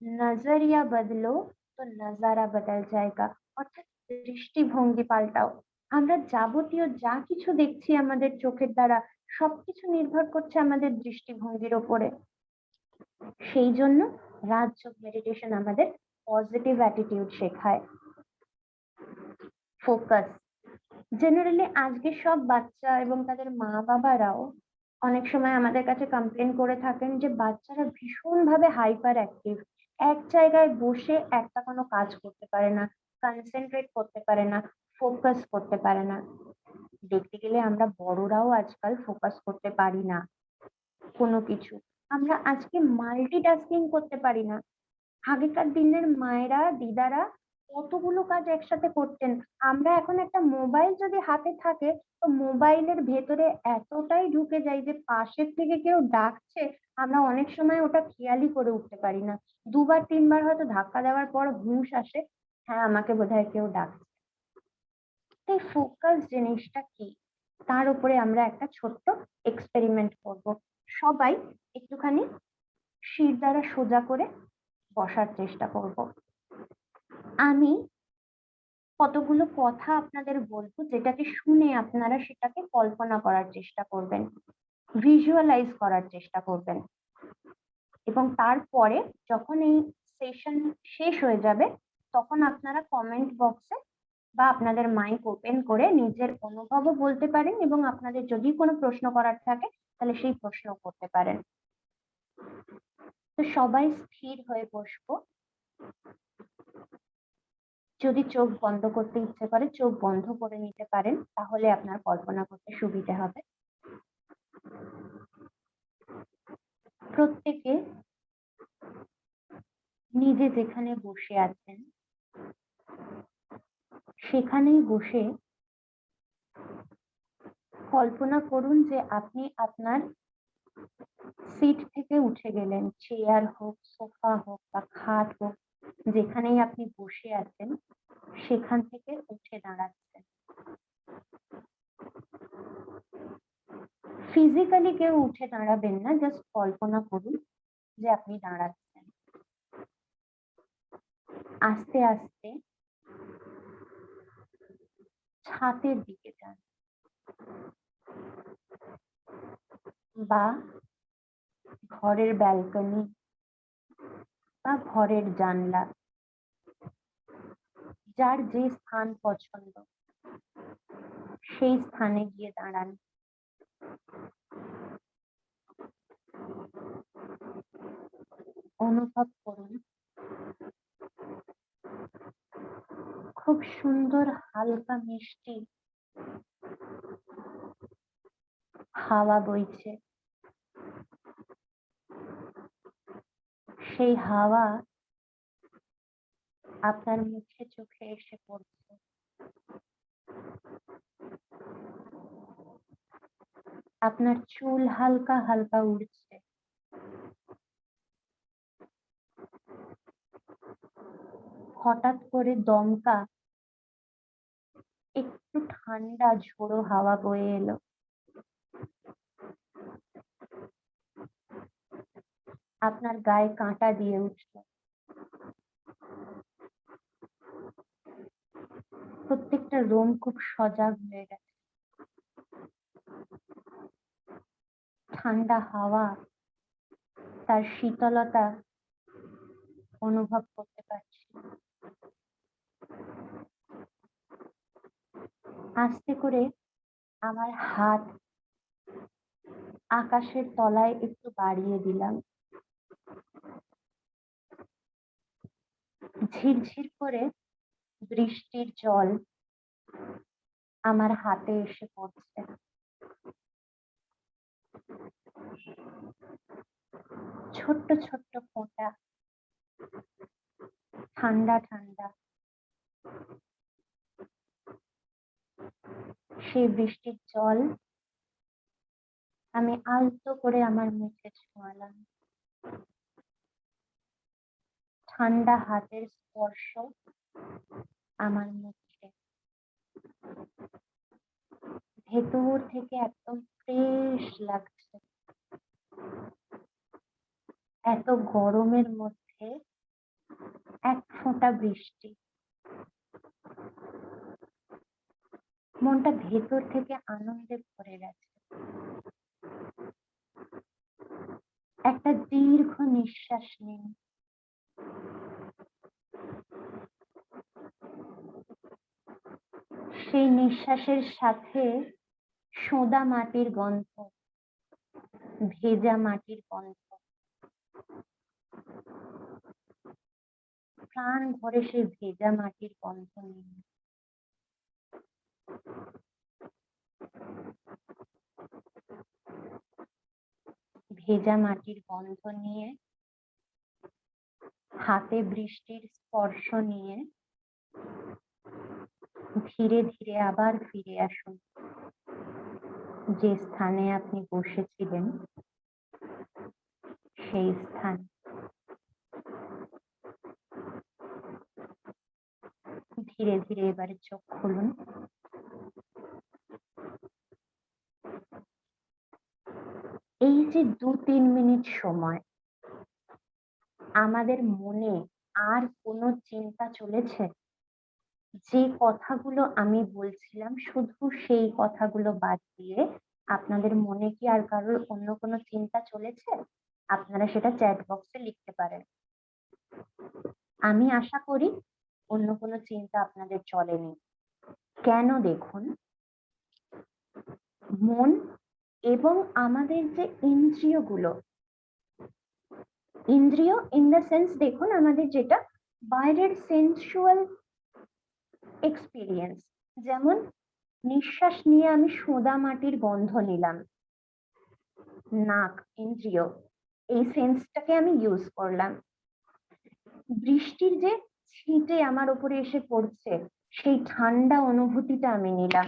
নজরিয়া বদলো তো নজারা বদল জায়েগা। অর্থাৎ দৃষ্টিভঙ্গি পাল্টাও। আমরা যাবতীয় যা কিছু দেখছি আমাদের চোখের দ্বারা, সবকিছু নির্ভর করছে আমাদের দৃষ্টিভঙ্গির ওপরে। সেই জন্য রাজযোগ মেডিটেশন আমাদের পজিটিভ অ্যাটিটিউড শেখায়। ফোকাস। জেনারেলি আজকে সব বাচ্চা এবং তাদের মা বাবারাও অনেক সময় আমাদের কাছে কমপ্লেন করে থাকেন যে বাচ্চারা ভীষণভাবে হাইপার অ্যাক্টিভ। এক জায়গায় বসে একটা কোনো কাজ করতে পারে না, কনসেন্ট্রেট করতে পারে না, ফোকাস করতে পারে না। দেখতে গেলে আমরা বড়রাও আজকাল ফোকাস করতে পারি না কোনো কিছু। আমরা আজকে মাল্টিটাস্কিং করতে পারি না। আগেকার দিনের মায়েরা, দিদারা কতগুলো কাজ একসাথে করতেন। আমরা এখন একটা মোবাইল যদি হাতে থাকে, তো মোবাইলের ভেতরে এতটাই ঢুকে যাই যে পাশের থেকে কেউ ডাকছে, আমরা অনেক সময় ওটা খেয়ালই করে উঠতে পারি না। ২ বার ৩ বার হয়তো ধাক্কা দেওয়ার পর হুঁশ আসে, হ্যাঁ আমাকে বোধহয় কেউ ডাকছে। এই ফোকাস জিনিসটা কি? তার উপরে আমরা একটা ছোট্ট এক্সপেরিমেন্ট করব। সবাই একটুখানি শির দ্বারা সোজা করে বসার চেষ্টা করব। আমি কতগুলো কথা আপনাদের বলবো, যেটাকে শুনে আপনারা সেটাকে কল্পনা করার চেষ্টা করবেন, ভিজুয়ালাইজ করার চেষ্টা করবেন। এবং তারপরে যখন এই সেশন শেষ হয়ে যাবে, তখন আপনারা কমেন্ট বক্সে বা আপনাদের মাইক ওপেন করে নিজের অনুভবও বলতে পারেন এবং আপনাদের যদি কোনো প্রশ্ন করার থাকে তাহলে সেই প্রশ্ন করতে পারেন। তো সবাই স্থির হয়ে বসবো। যদি চোখ বন্ধ করতে ইচ্ছে করে চোখ বন্ধ করে নিতে পারেন, তাহলে আপনার কল্পনা করতে সুবিধে হবে। প্রত্যেকে নিজে যেখানে বসে আছেন সেখানেই বসে কল্পনা করুন যে আপনি আপনার সিট থেকে উঠে গেলেন, চেয়ার হোক, সোফা হোক বা খাট হোক, যেখানেই আপনি বসে আছেন সেখান থেকে উঠে দাঁড়াচ্ছেন। ফিজিক্যালি কেউ উঠে দাঁড়াবেন না, জাস্ট কল্পনা করুন যে আপনি দাঁড়াচ্ছেন। আস্তে আস্তে ছাতের দিকে যান। বা ঘরের ব্যালকনি বা ঘরের জানলা, যার যে স্থান পছন্দ সেই স্থানে গিয়ে দাঁড়ান। অনুভব করুন খুব সুন্দর হালকা মিষ্টি হাওয়া বইছে। সেই হাওয়া আপনার মুখে চোখে এসে পড়ছে। আপনার চুল হালকা হালকা উড়ছে। হঠাৎ করে দমকা একটু ঠান্ডা ঝোড়ো হাওয়া বয়ে এলো। আপনার গায়ে কাঁটা দিয়ে উঠলো। প্রত্যেকটা রোম খুব সজাগ হয়ে গেছে। ঠান্ডা হাওয়া তার শীতলতা অনুভব করতে পারছি। আস্তে করে আমার হাত আকাশের তলায় একটু বাড়িয়ে দিলাম। ঝিরঝির করে বৃষ্টির জল আমার হাতে এসে পড়ছে। ছোট্ট ছোট্ট ফোঁটা, ঠান্ডা ঠান্ডা। সেই বৃষ্টির জল আমি আলতো করে আমার মুখে ছোঁয়ালাম। ঠান্ডা হাতের স্পর্শ আমার মুখে। ভেতর থেকে একদম ফ্রেশ লাগছে। এত গরমের মধ্যে এক ফোঁটা বৃষ্টি। মনটা ভেতর থেকে আনন্দে ভরে গেছে। একটা দীর্ঘ নিঃশ্বাস নিন। সেই নিঃশ্বাসের সাথে সোঁদা মাটির গন্ধ, ভেজা মাটির গন্ধ। প্রাণ ভরে সেই ভেজা মাটির গন্ধ নিন। ভেজা মাটির গন্ধ নিয়ে, হাতে বৃষ্টির স্পর্শ নিয়ে ধীরে ধীরে আবার ফিরে আসুন যে স্থানে আপনি বসেছিলেন সেই স্থান। ধীরে ধীরে এবারে চোখ খুলুন। এই যে 2-3 মিনিট সময় আমাদের মনে আর কোনো চিন্তা চলেছে? যে কথাগুলো আমি বলছিলাম শুধু সেই কথাগুলো বাদ দিয়ে আপনাদের মনে কি আর কারোর অন্য কোনো চিন্তা চলেছে? আপনারা সেটা চ্যাট বক্সে লিখতে পারেন। আমি আশা করি অন্য কোনো চিন্তা আপনাদের চলেনি। কেন দেখুন, মন এবং আমাদের যে ইন্দ্রিয়গুলো, ইন্দ্রিয় ইন দ্য সেন্স দেখুন আমাদের যেটা বাইরের সেন্সুয়াল এক্সপিরিয়েন্স, যেমন নিঃশ্বাস নিয়ে আমি সোঁদা মাটির গন্ধ নিলাম, নাক ইন্দ্রিয়, এই সেন্সটাকে আমি ইউজ করলাম। বৃষ্টির যে ছিটে আমার উপরে এসে পড়ছে সেই ঠান্ডা অনুভূতিটা আমি নিলাম।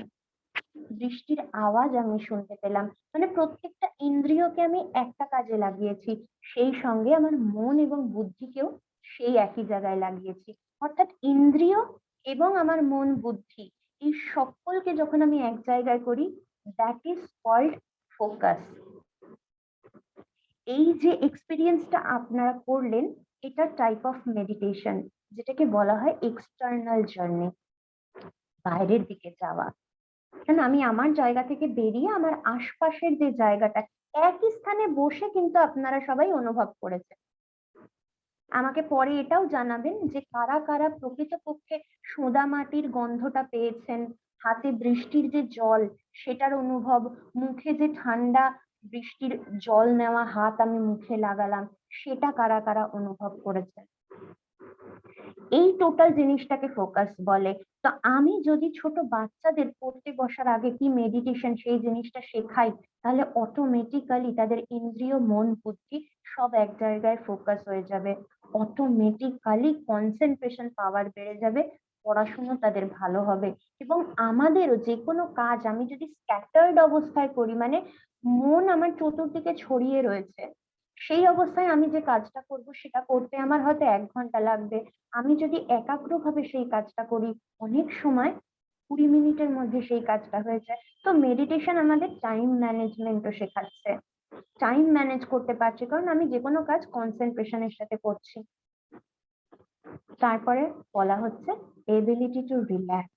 বৃষ্টির আওয়াজ আমি শুনতে পেলাম। মানে প্রত্যেকটা ইন্দ্রিয়কে আমি একটা কাজে লাগিয়েছি, সেই সঙ্গে আমার মন এবং বুদ্ধিকেও সেই একই জায়গায় লাগিয়েছি। অর্থাৎ ইন্দ্রিয় এবং আমার মন বুদ্ধি এই সকলকে যখন আমি এক জায়গায় করি, দ্যাট ইজ কল্ড ফোকাস। এই যে এক্সপিরিয়েন্সটা আপনারা করলেন, এটা টাইপ অফ মেডিটেশন, যেটাকে বলা হয় এক্সটার্নাল জার্নি, বাইরের দিকে যাওয়া। কারণ আমি আমার জায়গা থেকে বেরিয়ে আমার আশপাশের যে জায়গাটা একই স্থানে বসে কিন্তু আপনারা সবাই অনুভব করেছেন। আমাকে পরে এটাও জানাবেন যে কারা কারা প্রকৃতপক্ষে সোঁদা মাটির গন্ধটা পেয়েছেন, হাতে বৃষ্টির যে জল সেটার অনুভব, মুখে যে ঠান্ডা বৃষ্টির জল নেওয়া হাত আমি মুখে লাগালাম, সেটা কারা কারা অনুভব করেছেন। এই টোটাল জিনিসটাকে ফোকাস বলে। তো আমি যদি ছোট বাচ্চাদের পড়তে বসার আগে কি মেডিটেশন সেই জিনিসটা শেখাই, তাহলে অটোমেটিক্যালি তাদের ইন্দ্রিয়, মন, বুদ্ধি সব এক জায়গায় ফোকাস হয়ে যাবে। অটোমেটিক্যালি কনসেন্ট্রেশন পাওয়ার বেড়ে যাবে, পড়াশুনো তাদের ভালো হবে। এবং আমাদেরও যে কোনো কাজ আমি যদি স্ক্যাটার্ড অবস্থায় করি, মানে মন আমার চতুর্দিকে ছড়িয়ে রয়েছে, সেই অবস্থায় আমি যে কাজটা করব সেটা করতে আমার হয়তো 1 ঘন্টা লাগবে। আমি যদি একাগ্রভাবে সেই কাজটা করি, অনেক সময় 20 মিনিটের মধ্যে সেই কাজটা হয়ে যায়। তো মেডিটেশন আমাদের টাইম ম্যানেজমেন্টও শেখাচ্ছে, টাইম ম্যানেজ করতে পারছি কারণ আমি যে কোনো কাজ কনসেন্ট্রেশনের সাথে করছি। তারপরে বলা হচ্ছে এবিলিটি টু রিল্যাক্স।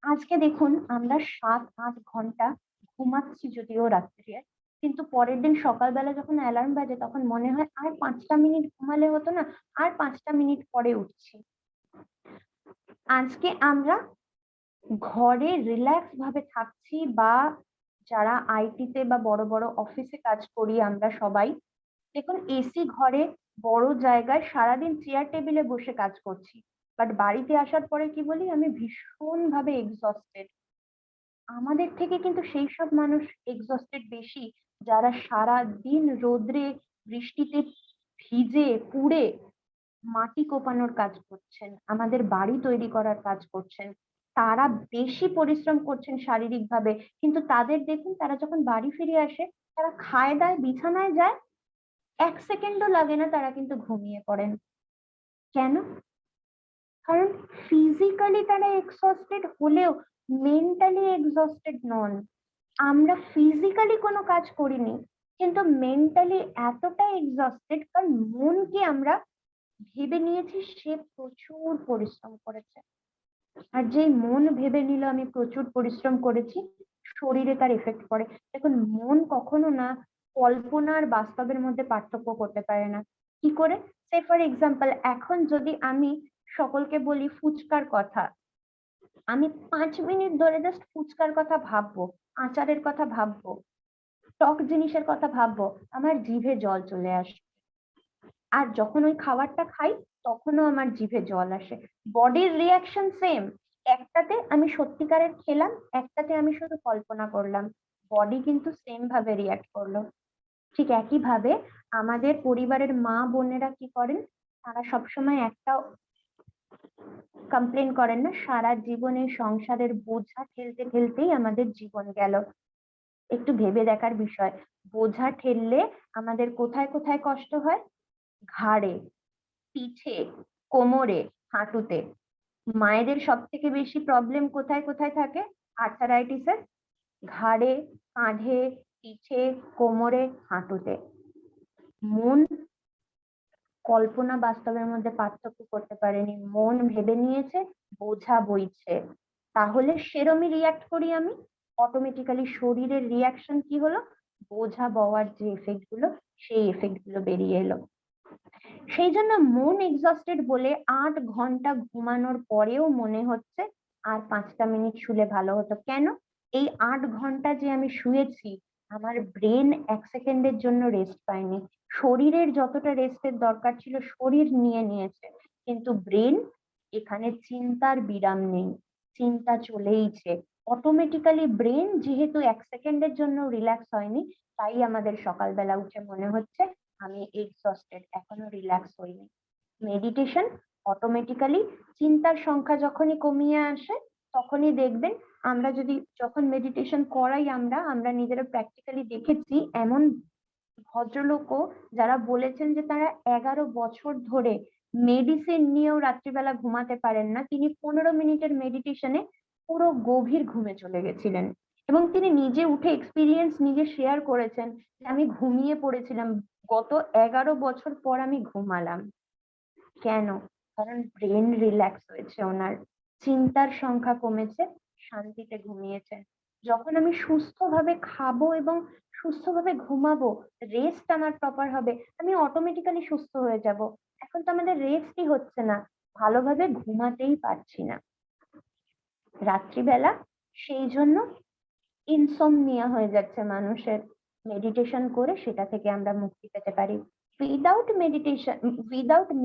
আজকে দেখুন আমরা 7-8 ঘন্টা ঘুমাচ্ছি যদিও রাত্রে, কিন্তু পরের দিন সকালবেলা যখন অ্যালার্ম বাজে তখন মনে হয় আর 5টা মিনিট ঘুমালে হতো না, আর 5টা মিনিট পরে উঠছি। আজকে আমরা ঘরে রিল্যাক্স ভাবে থাকছি, বা যারা আইটিতে বা বড় বড় অফিসে কাজ করি আমরা সবাই, দেখুন এসি ঘরে বড় জায়গায় সারাদিন চেয়ার টেবিলে বসে কাজ করছি, বাট বাড়িতে আসার পরে কি বলি, আমি ভীষণ ভাবে এক্সস্টেড। আমাদের থেকে কিন্তু সেই সব মানুষ এক্সস্টেড বেশি যারা সারা দিন রোদ্রে বৃষ্টিতে ভিজে পুড়ে মাটি কোপানোর কাজ করছেন, আমাদের বাড়ি তৈরি করার কাজ করছেন। তারা বেশি পরিশ্রম করছেন শারীরিক ভাবে, কিন্তু তাদের দেখুন তারা যখন বাড়ি ফিরে আসে, তারা খায় দায় বিছানায় যায়, 1 সেকেন্ডও লাগে না তারা কিন্তু ঘুমিয়ে পড়েন। কেন? কারণ ফিজিক্যালি তারা এক্সস্টেড হলেও মেন্টালি এক্সস্টেড নন। আমরা ফিজিক্যালি কোনো কাজ করিনি, কিন্তু মেন্টালি এতটা এক্সস্টেড কারণ মনকে আমরা ভেবে নিয়েছি সে প্রচুর পরিশ্রম করেছে। আর যেই মন ভেবে নিল আমি প্রচুর পরিশ্রম করেছি, শরীরে তার এফেক্ট পড়ে। দেখুন মন কখনো না কল্পনা আর বাস্তবের মধ্যে পার্থক্য করতে পারে না। কি করে? সে ফর এক্সাম্পল এখন যদি আমি সকলকে বলি ফুচকার কথা, আমি 5 মিনিট ধরে জাস্ট ফুচকার কথা ভাববো, আচারের কথা ভাববো, টক জিনিসের কথা ভাববো, আমার জিভে জল চলে আসে। আর যখন ওই খাবারটা খাই তখনও আমার জিভে জল আসে। বডির রিয়াকশন সেম। একটাতে আমি সত্যিকারের খেলাম, একটাতে আমি শুধু কল্পনা করলাম, বডি কিন্তু সেম ভাবে রিয়াক্ট করলো। ঠিক একই ভাবে আমাদের পরিবারের মা বোনেরা কি করেন, তারা সবসময় একটা কমপ্লেন করেন না, সারা জীবনে সংসারের বোঝা ঠেলতে ঠেলতেই আমাদের জীবন গেল। একটু ভেবে দেখার বিষয়, বোঝা ঠেললে আমাদের কোথায় কোথায় কষ্ট হয়? ঘাড়ে, পিঠে, কোমরে, হাঁটুতে। মায়েদের সব থেকে বেশি প্রবলেম কোথায় কোথায় থাকে আর্থারাইটিসের? ঘাড়ে, কাঁধে, পিঠে, কোমরে, হাঁটুতে। মন কল্পনা বাস্তবের মধ্যে পার্থক্য করতে পারেনি, মন ভেবে নিয়েছে বোঝা বইছে, তাহলে সেরমই রিয়াক্ট করি আমি। অটোমেটিক্যালি শরীরের রিয়াকশন কি হলো? বোঝা বওয়ার যে এফেক্ট গুলো, সেই এফেক্ট গুলো বেরিয়ে এলো। সেই জন্য মন এক্সস্টেড বলে 8 ঘন্টা ঘুমানোর পরেও মনে হচ্ছে আর 5টা মিনিট শুলে ভালো হতো। কেন? এই 8 ঘন্টা যে আমি শুয়েছি, আমার ব্রেন 1 সেকেন্ডের জন্য রেস্ট পায়নি। শরীরের যতটা রেস্টের দরকার ছিল শরীর নিয়ে নিয়েছে, কিন্তু ব্রেন, এখানে চিন্তার বিরাম নেই, চিন্তা চলেইছে। অটোমেটিক্যালি ব্রেন যেহেতু 1 সেকেন্ডের জন্য রিল্যাক্স হয়নি, তাই আমাদের সকালবেলা উঠে মনে হচ্ছে আমি এক্সস্টেড, এখনো রিল্যাক্স হইনি। মেডিটেশন অটোমেটিক্যালি চিন্তার সংখ্যা যখনই কমিয়ে আসে, তখনই দেখবেন, আমরা যদি যখন মেডিটেশন করাই আমরা আমরা নিজেরা প্র্যাকটিক্যালি দেখেছি এমন ভদ্রলোকও যারা বলেছেন যে তারা 11 বছর ধরে মেডিসিন নিয়েও রাত্রিবেলা ঘুমাতে পারেন না, তিনি 15 মিনিটের মেডিটেশনে পুরো গভীর ঘুমে চলে গেছিলেন। এবং তিনি নিজে উঠে এক্সপিরিয়েন্স নিজে শেয়ার করেছেন যে আমি ঘুমিয়ে পড়েছিলাম, গত 11 বছর পর আমি ঘুমালাম। কেন? কারণ ব্রেন রিল্যাক্স হয়েছে ওনার, চিন্তার সংখ্যা কমেছে, শান্তিতে ঘুমিয়েছেন। যখন আমি সুস্থভাবে খাবো এবং সুস্থভাবে ঘুমাবো, রেস্ট আমার প্রপার হবে, আমি অটোমেটিক্যালি সুস্থ হয়ে যাব। এখন তো আমাদের রেস্টই হচ্ছে না, ভালোভাবে ঘুমাতেই পারছি না রাত্রিবেলা। সেই জন্য ইনসোমনিয়া হয়ে যাচ্ছে মানুষের। মেডিটেশন করে সেটা থেকে আমরা মুক্তি পেতে পারি। উইদাউট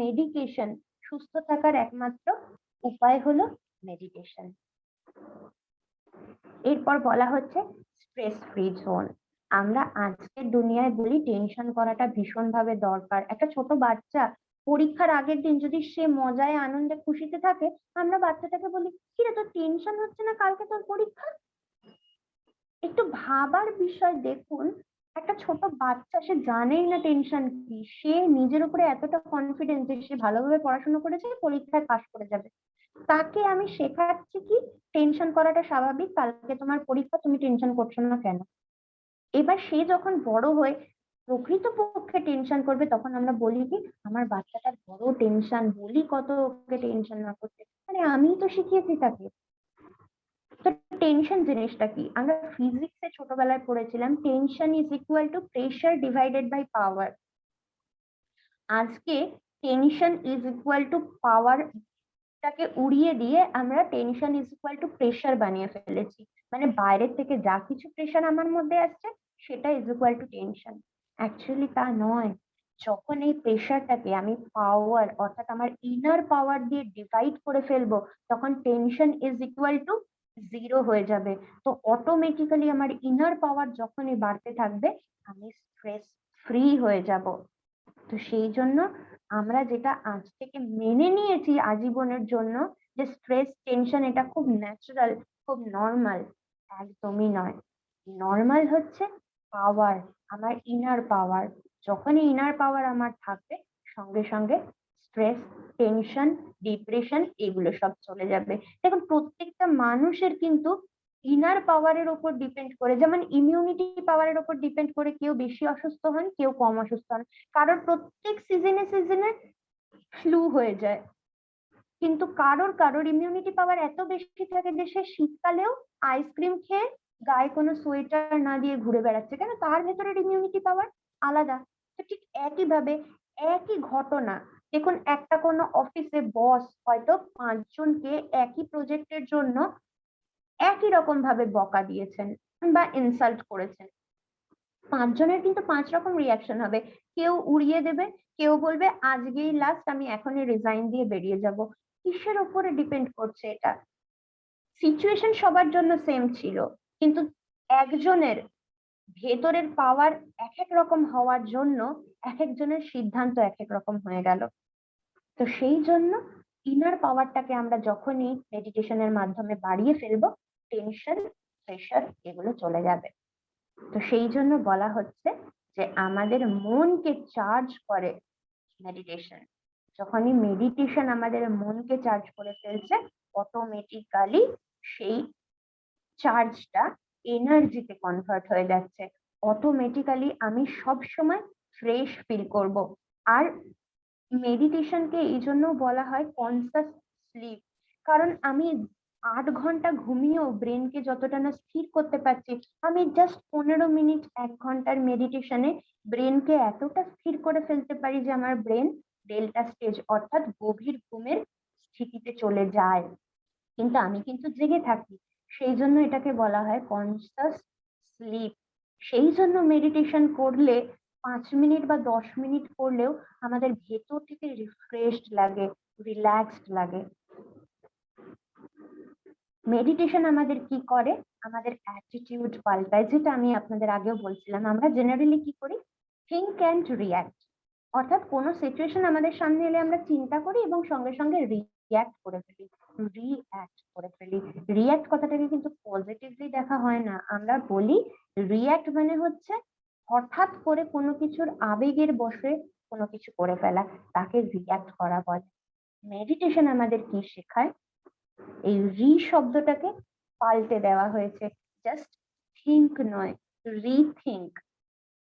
মেডিকেশন সুস্থ থাকার একমাত্র উপায় হলো মেডিটেশন। এরপর বলা হচ্ছে স্ট্রেস ফ্রি জোন। আমরা আজকের দুনিয়ায় বলি টেনশন করাটা ভীষণ ভাবে দরকার। একটা ছোট বাচ্চা পরীক্ষার আগের দিন যদি সে মজায় আনন্দে খুশিতে থাকে, আমরা বাচ্চাটাকে বলি, কিরে তোর টেনশন হচ্ছে না, কালকে তোর পরীক্ষা? একটু ভাবার বিষয় দেখুন, একটা ছোট বাচ্চা, সে জানেই না টেনশন কি, সে নিজের উপরে এতটা কনফিডেন্স যে সে ভালোভাবে পড়াশোনা করেছে, পরীক্ষায় পাশ করে যাবে। তাকে আমি শেখাচ্ছি কি টেনশন করাটা স্বাভাবিক, কালকে তোমার পরীক্ষা, তুমি টেনশন করছো না কেন? এবার সে যখন বড় হয়ে প্রকৃতপক্ষে টেনশন করবে, তখন আমরা বলি কি আমার বাচ্চাটার বড় টেনশন, বলি কত ওকে টেনশন না করতে। আরে আমিই তো শিখিয়েছি তাকে। তো টেনশন জিনিসটা কি, আমরা ফিজিক্সে ছোটবেলায় পড়েছিলাম, tension is equal to pressure divided by power. আজকে tension is equal to power টাকে উড়িয়ে দিয়ে আমরা tension is equal to pressure বানিয়ে ফেলেছি। মানে বাইরের থেকে যা কিছু প্রেশার আমার মধ্যে আসছে, সেটা is equal two tension. Actually তা নয়। যখন এই প্রেশারটাকে আমি পাওয়ার, অর্থাৎ আমার ইনার পাওয়ার দিয়ে ডিভাইড করে ফেলবো, তখন tension is equal two zero হয়ে যাবে। তো অটোমেটিক্যালি আমার ইনার পাওয়ার যখনই বাড়তে থাকবে, আমি স্ট্রেস ফ্রি হয়ে যাব। তো সেই জন্য আমরা যেটা আজ থেকে মেনে নিয়েছি আজীবনের জন্য, যে স্ট্রেস টেনশন এটা খুব ন্যাচারাল, খুব নর্মাল, একদমই নয়। নর্মাল হচ্ছে পাওয়ার, আমার ইনার পাওয়ার। যখনই ইনার পাওয়ার আমার থাকবে, সঙ্গে সঙ্গে স্ট্রেস, টেনশন, ডিপ্রেশন এগুলো সব চলে যাবে। দেখুন প্রত্যেকটা মানুষের কিন্তু ইনার পাওয়ারের উপর ডিপেন্ড করে, যেমন ইমিউনিটি পাওয়ারের উপর ডিপেন্ড করে কেউ বেশি অসুস্থ হন, কেউ কম অসুস্থ হন। কারোর প্রত্যেক সিজনে সিজনে ফ্লু হয়ে যায়, কিন্তু কারোর কারোর ইমিউনিটি পাওয়ার এত বেশি থাকে যে সে শীতকালেও আইসক্রিম খেয়ে গায়ে কোনো সোয়েটার না দিয়ে ঘুরে বেড়াচ্ছে, কেন? তার ভেতরের ইমিউনিটি পাওয়ার আলাদা। তো ঠিক একই ভাবে, একই ঘটনা, দেখুন একটা কোনো অফিসে বস হয়তো 5 জনকে একই প্রজেক্টের জন্য একই রকম ভাবে বকা দিয়েছেন বা ইনসাল্ট করেছেন, 5 জনের কিন্তু 5 রকম রিয়াকশন হবে। কেউ উড়িয়ে দেবে, কেউ বলবে আজকেই লাস্ট, আমি এখনই রিজাইন দিয়ে বেরিয়ে যাব। কিসের উপরে ডিপেন্ড করছে এটা? সিচুয়েশন সবার জন্য সেম ছিল, কিন্তু একজনের ভেতরের পাওয়ার এক এক রকম হওয়ার জন্য এক একজনের সিদ্ধান্ত এক এক রকম হয়ে গেল। তো সেই জন্য ইনার পাওয়ারটাকে আমরা যখনই মেডিটেশনের মাধ্যমে বাড়িয়ে ফেলবো, টেনশন, প্রেশার এগুলো চলে যাবে। তো সেই জন্য বলা হচ্ছে যে আমাদের মনকে চার্জ করে মেডিটেশন। যখনই মেডিটেশন আমাদের মনকে চার্জ করে ফেলছে, অটোমেটিক্যালি সেই চার্জটা এনার্জিতে কনভার্ট হয়ে যাচ্ছে। অটোমেটিক্যালি আমি সব সময় ফ্রেশ ফিল করব। আর মেডিটেশনকে এই জন্য বলা হয় কনসাস স্লিপ, কারণ আমি 8 ঘন্টা ঘুমিয়েও ব্রেনকে যতটা না স্থির করতে পারছি, আমি জাস্ট 15 মিনিট 1 ঘন্টার মেডিটেশনে ব্রেনকে এতটা স্থির করে ফেলতে পারি যে আমার ব্রেন ডেল্টা স্টেজ অর্থাৎ গভীর ঘুমের স্থিতিতে চলে যায়। কিন্তু আমি কিন্তু জেগে থাকি, সেই জন্য এটাকে বলা হয় কনসাস স্লিপ। সেই জন্য মেডিটেশন করলে 5 মিনিট বা 10 মিনিট করলেও আমাদের ভেতর থেকে রিফ্রেশড লাগে, রিল্যাক্সড লাগে। মেডিটেশন আমাদের কি করে, আমাদের অ্যাটিটিউড পাল্টায়, যেটা আমি আপনাদের আগেও বলছিলাম। আমরা জেনারেলি কি করি, থিঙ্ক অ্যান্ড রিয়াক্ট, অর্থাৎ কোনো সিচুয়েশন আমাদের সামনে এলে আমরা চিন্তা করি এবং সঙ্গে সঙ্গে রিয়াক্ট করে ফেলি। রিয়াক্ট কথাটাকে কিন্তু পজিটিভলি দেখা হয় না, আমরা বলি রিয়াক্ট মানে হচ্ছে হঠাৎ করে কোনো কিছুর আবেগের বশে কোনো কিছু করে ফেলা, তাকে রিয়াক্ট করা বলে। মেডিটেশন আমাদের কি শেখায়, এই শব্দটাকে পাল্টে দেওয়া হয়েছে, জাস্ট থিঙ্ক নয়, রিথিঙ্ক।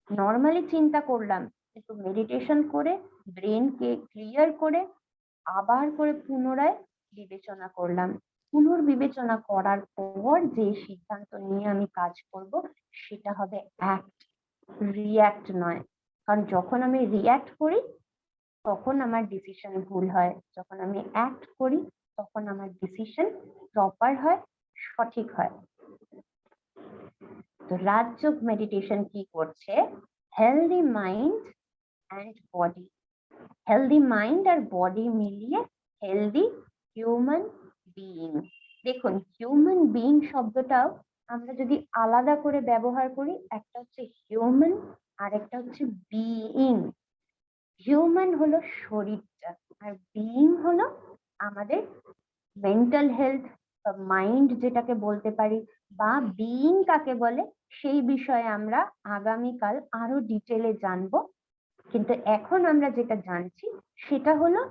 নর্মালি চিন্তা করলাম, কিন্তু মেডিটেশন করে ব্রেনকে ক্লিয়ার করে আবার করে পুনরায় বিবেচনা করলাম। পুনর্বিবেচনা করার পর যে সিদ্ধান্ত নিয়ে আমি কাজ করব সেটা হবে অ্যাক্ট, রিঅ্যাক্ট নয়। কারণ যখন আমি রিঅ্যাক্ট করি তখন আমার ডিসিশন ভুল হয়, যখন আমি অ্যাক্ট করি তখন আমার ডিসিশন প্রপার হয়, সঠিক হয়। তো রাজযোগ মেডিটেশন কি করছে? Healthy mind and body, healthy mind আর বডি মিলিয়ে হেলদি হিউম্যান বিইং। দেখুন, হিউম্যান বিইং শব্দটাও আমরা যদি আলাদা করে ব্যবহার করি, একটা হচ্ছে হিউম্যান আর একটা হচ্ছে বিইং। হিউম্যান হলো শরীরটা, আর বিইং হলো আমাদের মেন্টাল হেলথ বা মাইন্ড যেটাকে বলতে পারি, বা বিইং কাকে বলে সেই বিষয়ে আমরা আগামীকাল আরো ডিটেলে জানবো। কিন্তু এখন আমরা যেটা জানছি সেটা হলো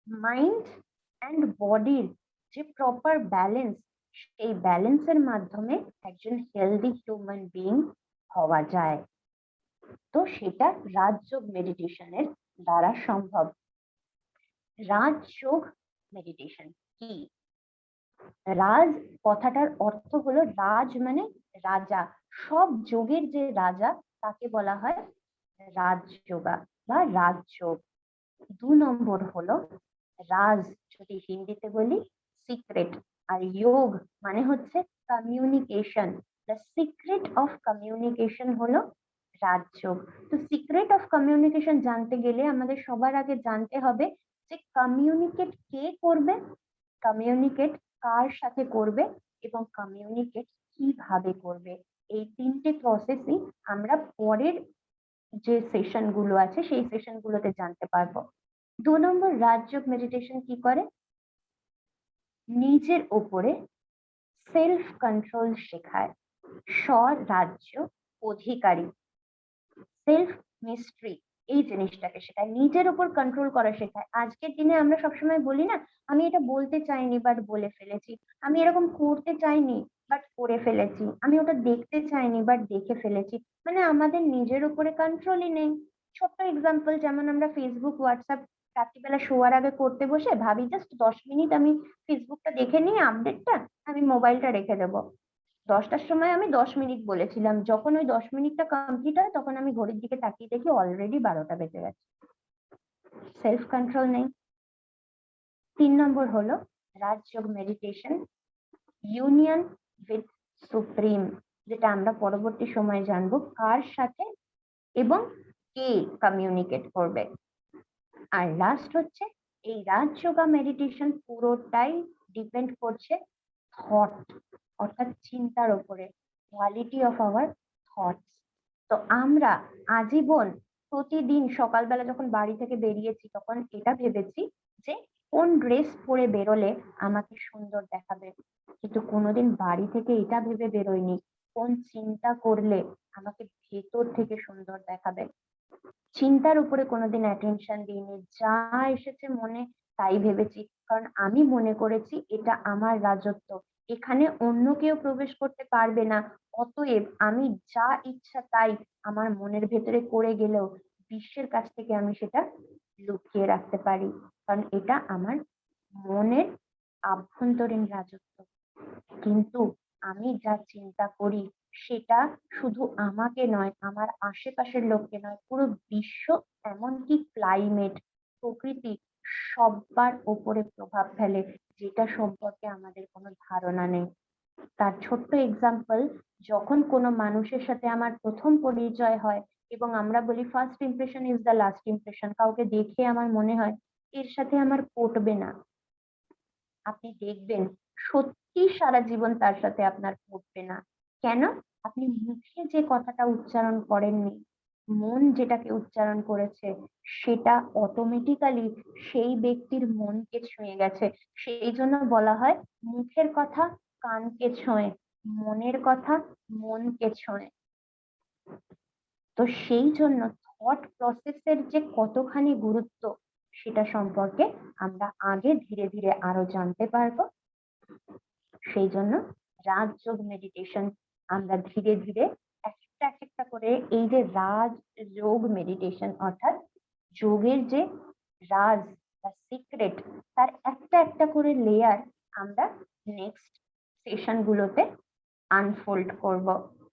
মাইন্ড অ্যান্ড বডির যে প্রপার ব্যালেন্স, সেই ব্যালেন্সের মাধ্যমে একজন হেলদি হিউম্যান বিইং হওয়া যায়। তো সেটা রাজযোগ মেডিটেশনের দ্বারা সম্ভব। রাজযোগ মেডিটেশন কি? রাজ কথাটার অর্থ হলো, রাজ মানে রাজা, সব যোগের যে রাজা তাকে বলা হয় রাজযোগা বা রাজযোগ। 2 নম্বর হলো রাজ, যদি হিন্দিতে বলি সিক্রেট, আর যোগ মানে হচ্ছে communication. The secret of communication হলো রাজযোগ। তো সিক্রেট অফ কমিউনিকেশন জানতে গেলে আমাদের সবার আগে জানতে হবে যে কমিউনিকেট কে করবে, কমিউনিকেট কার সাথে করবে, এবং কমিউনিকেট কিভাবে করবে। এই 3টে প্রসেসই আমরা পরের যে সেশন গুলো আছে সেই সেশন গুলোতে জানতে পারবো। 2 নম্বর রাজযোগ মেডিটেশন কি করে? নিজের ওপরে সেলফ কন্ট্রোল শেখায়। স্বরাজ্য অধিকারী, সেলফ মিস্ট্রি, এই জিনিসটাকে শেখায়, নিজের উপর কন্ট্রোল করা শেখায়। আজকের দিনে আমরা সবসময় বলি না, আমি এটা বলতে চাইনি বাট বলে ফেলেছি, আমি এরকম করতে চাইনি বাট করে ফেলেছি, আমি ওটা দেখতে চাইনি বাট দেখে ফেলেছি। মানে আমাদের নিজের উপরে কন্ট্রোলই নেই। ছোট্ট এক্সাম্পল, যেমন আমরা ফেসবুক হোয়াটসঅ্যাপ রাত্রিবেলা শোয়ার আগে করতে বসে ভাবি জাস্ট 10 মিনিট আমি ফেসবুকটা দেখে নিই আপডেটটা, আমি মোবাইলটা রেখে দেবো। 10টার সময় আমি 10 মিনিট বলেছিলাম, যখন ওই 10 মিনিটটা কমপ্লিট হয় তখন আমি ঘড়ির দিকে তাকিয়ে দেখি অলরেডি 12টা বেজে গেছে। সেলফ কন্ট্রোল নেই। 3 নম্বর হলো Rajyoga meditation union with supreme, যেটা আমরা পরবর্তী সময়ে জানবো কার সাথে এবং কে কমিউনিকেট করবে। আর লাস্ট হচ্ছে এই রাজযোগা মেডিটেশন পুরোটাই ডিপেন্ড করছে থট, অর্থাৎ চিন্তার উপরে, কোয়ালিটি অফ আওয়ার থটস। তো আমরা আজীবন প্রতিদিন সকালবেলা যখন বাড়ি থেকে বেরিয়েছি তখন এটা ভেবেছি যে কোন ড্রেস পরে বেরোলে আমাকে সুন্দর দেখাবে, কিন্তু কোনোদিন বাড়ি থেকে এটা ভেবে বেরোয়নি কোন চিন্তা করলে আমাকে ভেতর থেকে সুন্দর দেখাবে। চিন্তার উপরে কোনোদিন অ্যাটেনশন দিইনি, যা এসেছে মনে তাই ভেবেছি, কারণ আমি মনে করেছি এটা আমার রাজত্ব, এখানে অন্য কেউ প্রবেশ করতে পারবে না। অতএব আমি যা ইচ্ছা তাই আমার মনের ভেতরে করে গেলেও বিশ্বের কাছ থেকে আমি সেটা লুকিয়ে রাখতে পারি, কারণ এটা আমার মনের আভ্যন্তরীণ রাজত্ব। কিন্তু আমি যা চিন্তা করি সেটা শুধু আমাকে নয়, আমার আশেপাশের লোককে নয়, পুরো বিশ্ব, এমনকি ক্লাইমেট, প্রকৃতি, সবার উপরে প্রভাব ফেলে, যেটা সম্পর্কে আমাদের কোনো ধারণা নেই। তার ছোট্ট এক্সাম্পল, যখন কোনো মানুষের সাথে আমার প্রথম পরিচয় হয় এবং আমরা বলি first impression is the last impression, কাউকে দেখে আমার মনে হয় এর সাথে আমার পটবে না, আপনি দেখবেন সত্যি সারা জীবন তার সাথে আপনার পটবে না। কেন? আপনি মুখে যে কথাটা উচ্চারণ করেননি, মন যেটাকে উচ্চারণ করেছে সেটা অটোমেটিক্যালি সেই ব্যক্তির মনকে ছুঁয়ে গেছে। সেই জন্য বলা হয় মুখের কথা কানকে ছোঁয়, মনের কথা মনকে ছোঁয়। তো সেই জন্য থট প্রসেসের যে কতখানি গুরুত্ব সেটা সম্পর্কে আমরা আগে ধীরে ধীরে আরো জানতে পারবো। সেই জন্য রাজযোগ মেডিটেশন আমরা ধীরে ধীরে একটা একটা করে, এই যে রাজযোগ মেডিটেশন অর্থাৎ যোগের যে রাজ বা সিক্রেট, তার একটা একটা করে লেয়ার আমরা নেক্সট সেশন গুলোতে আনফোল্ড করব।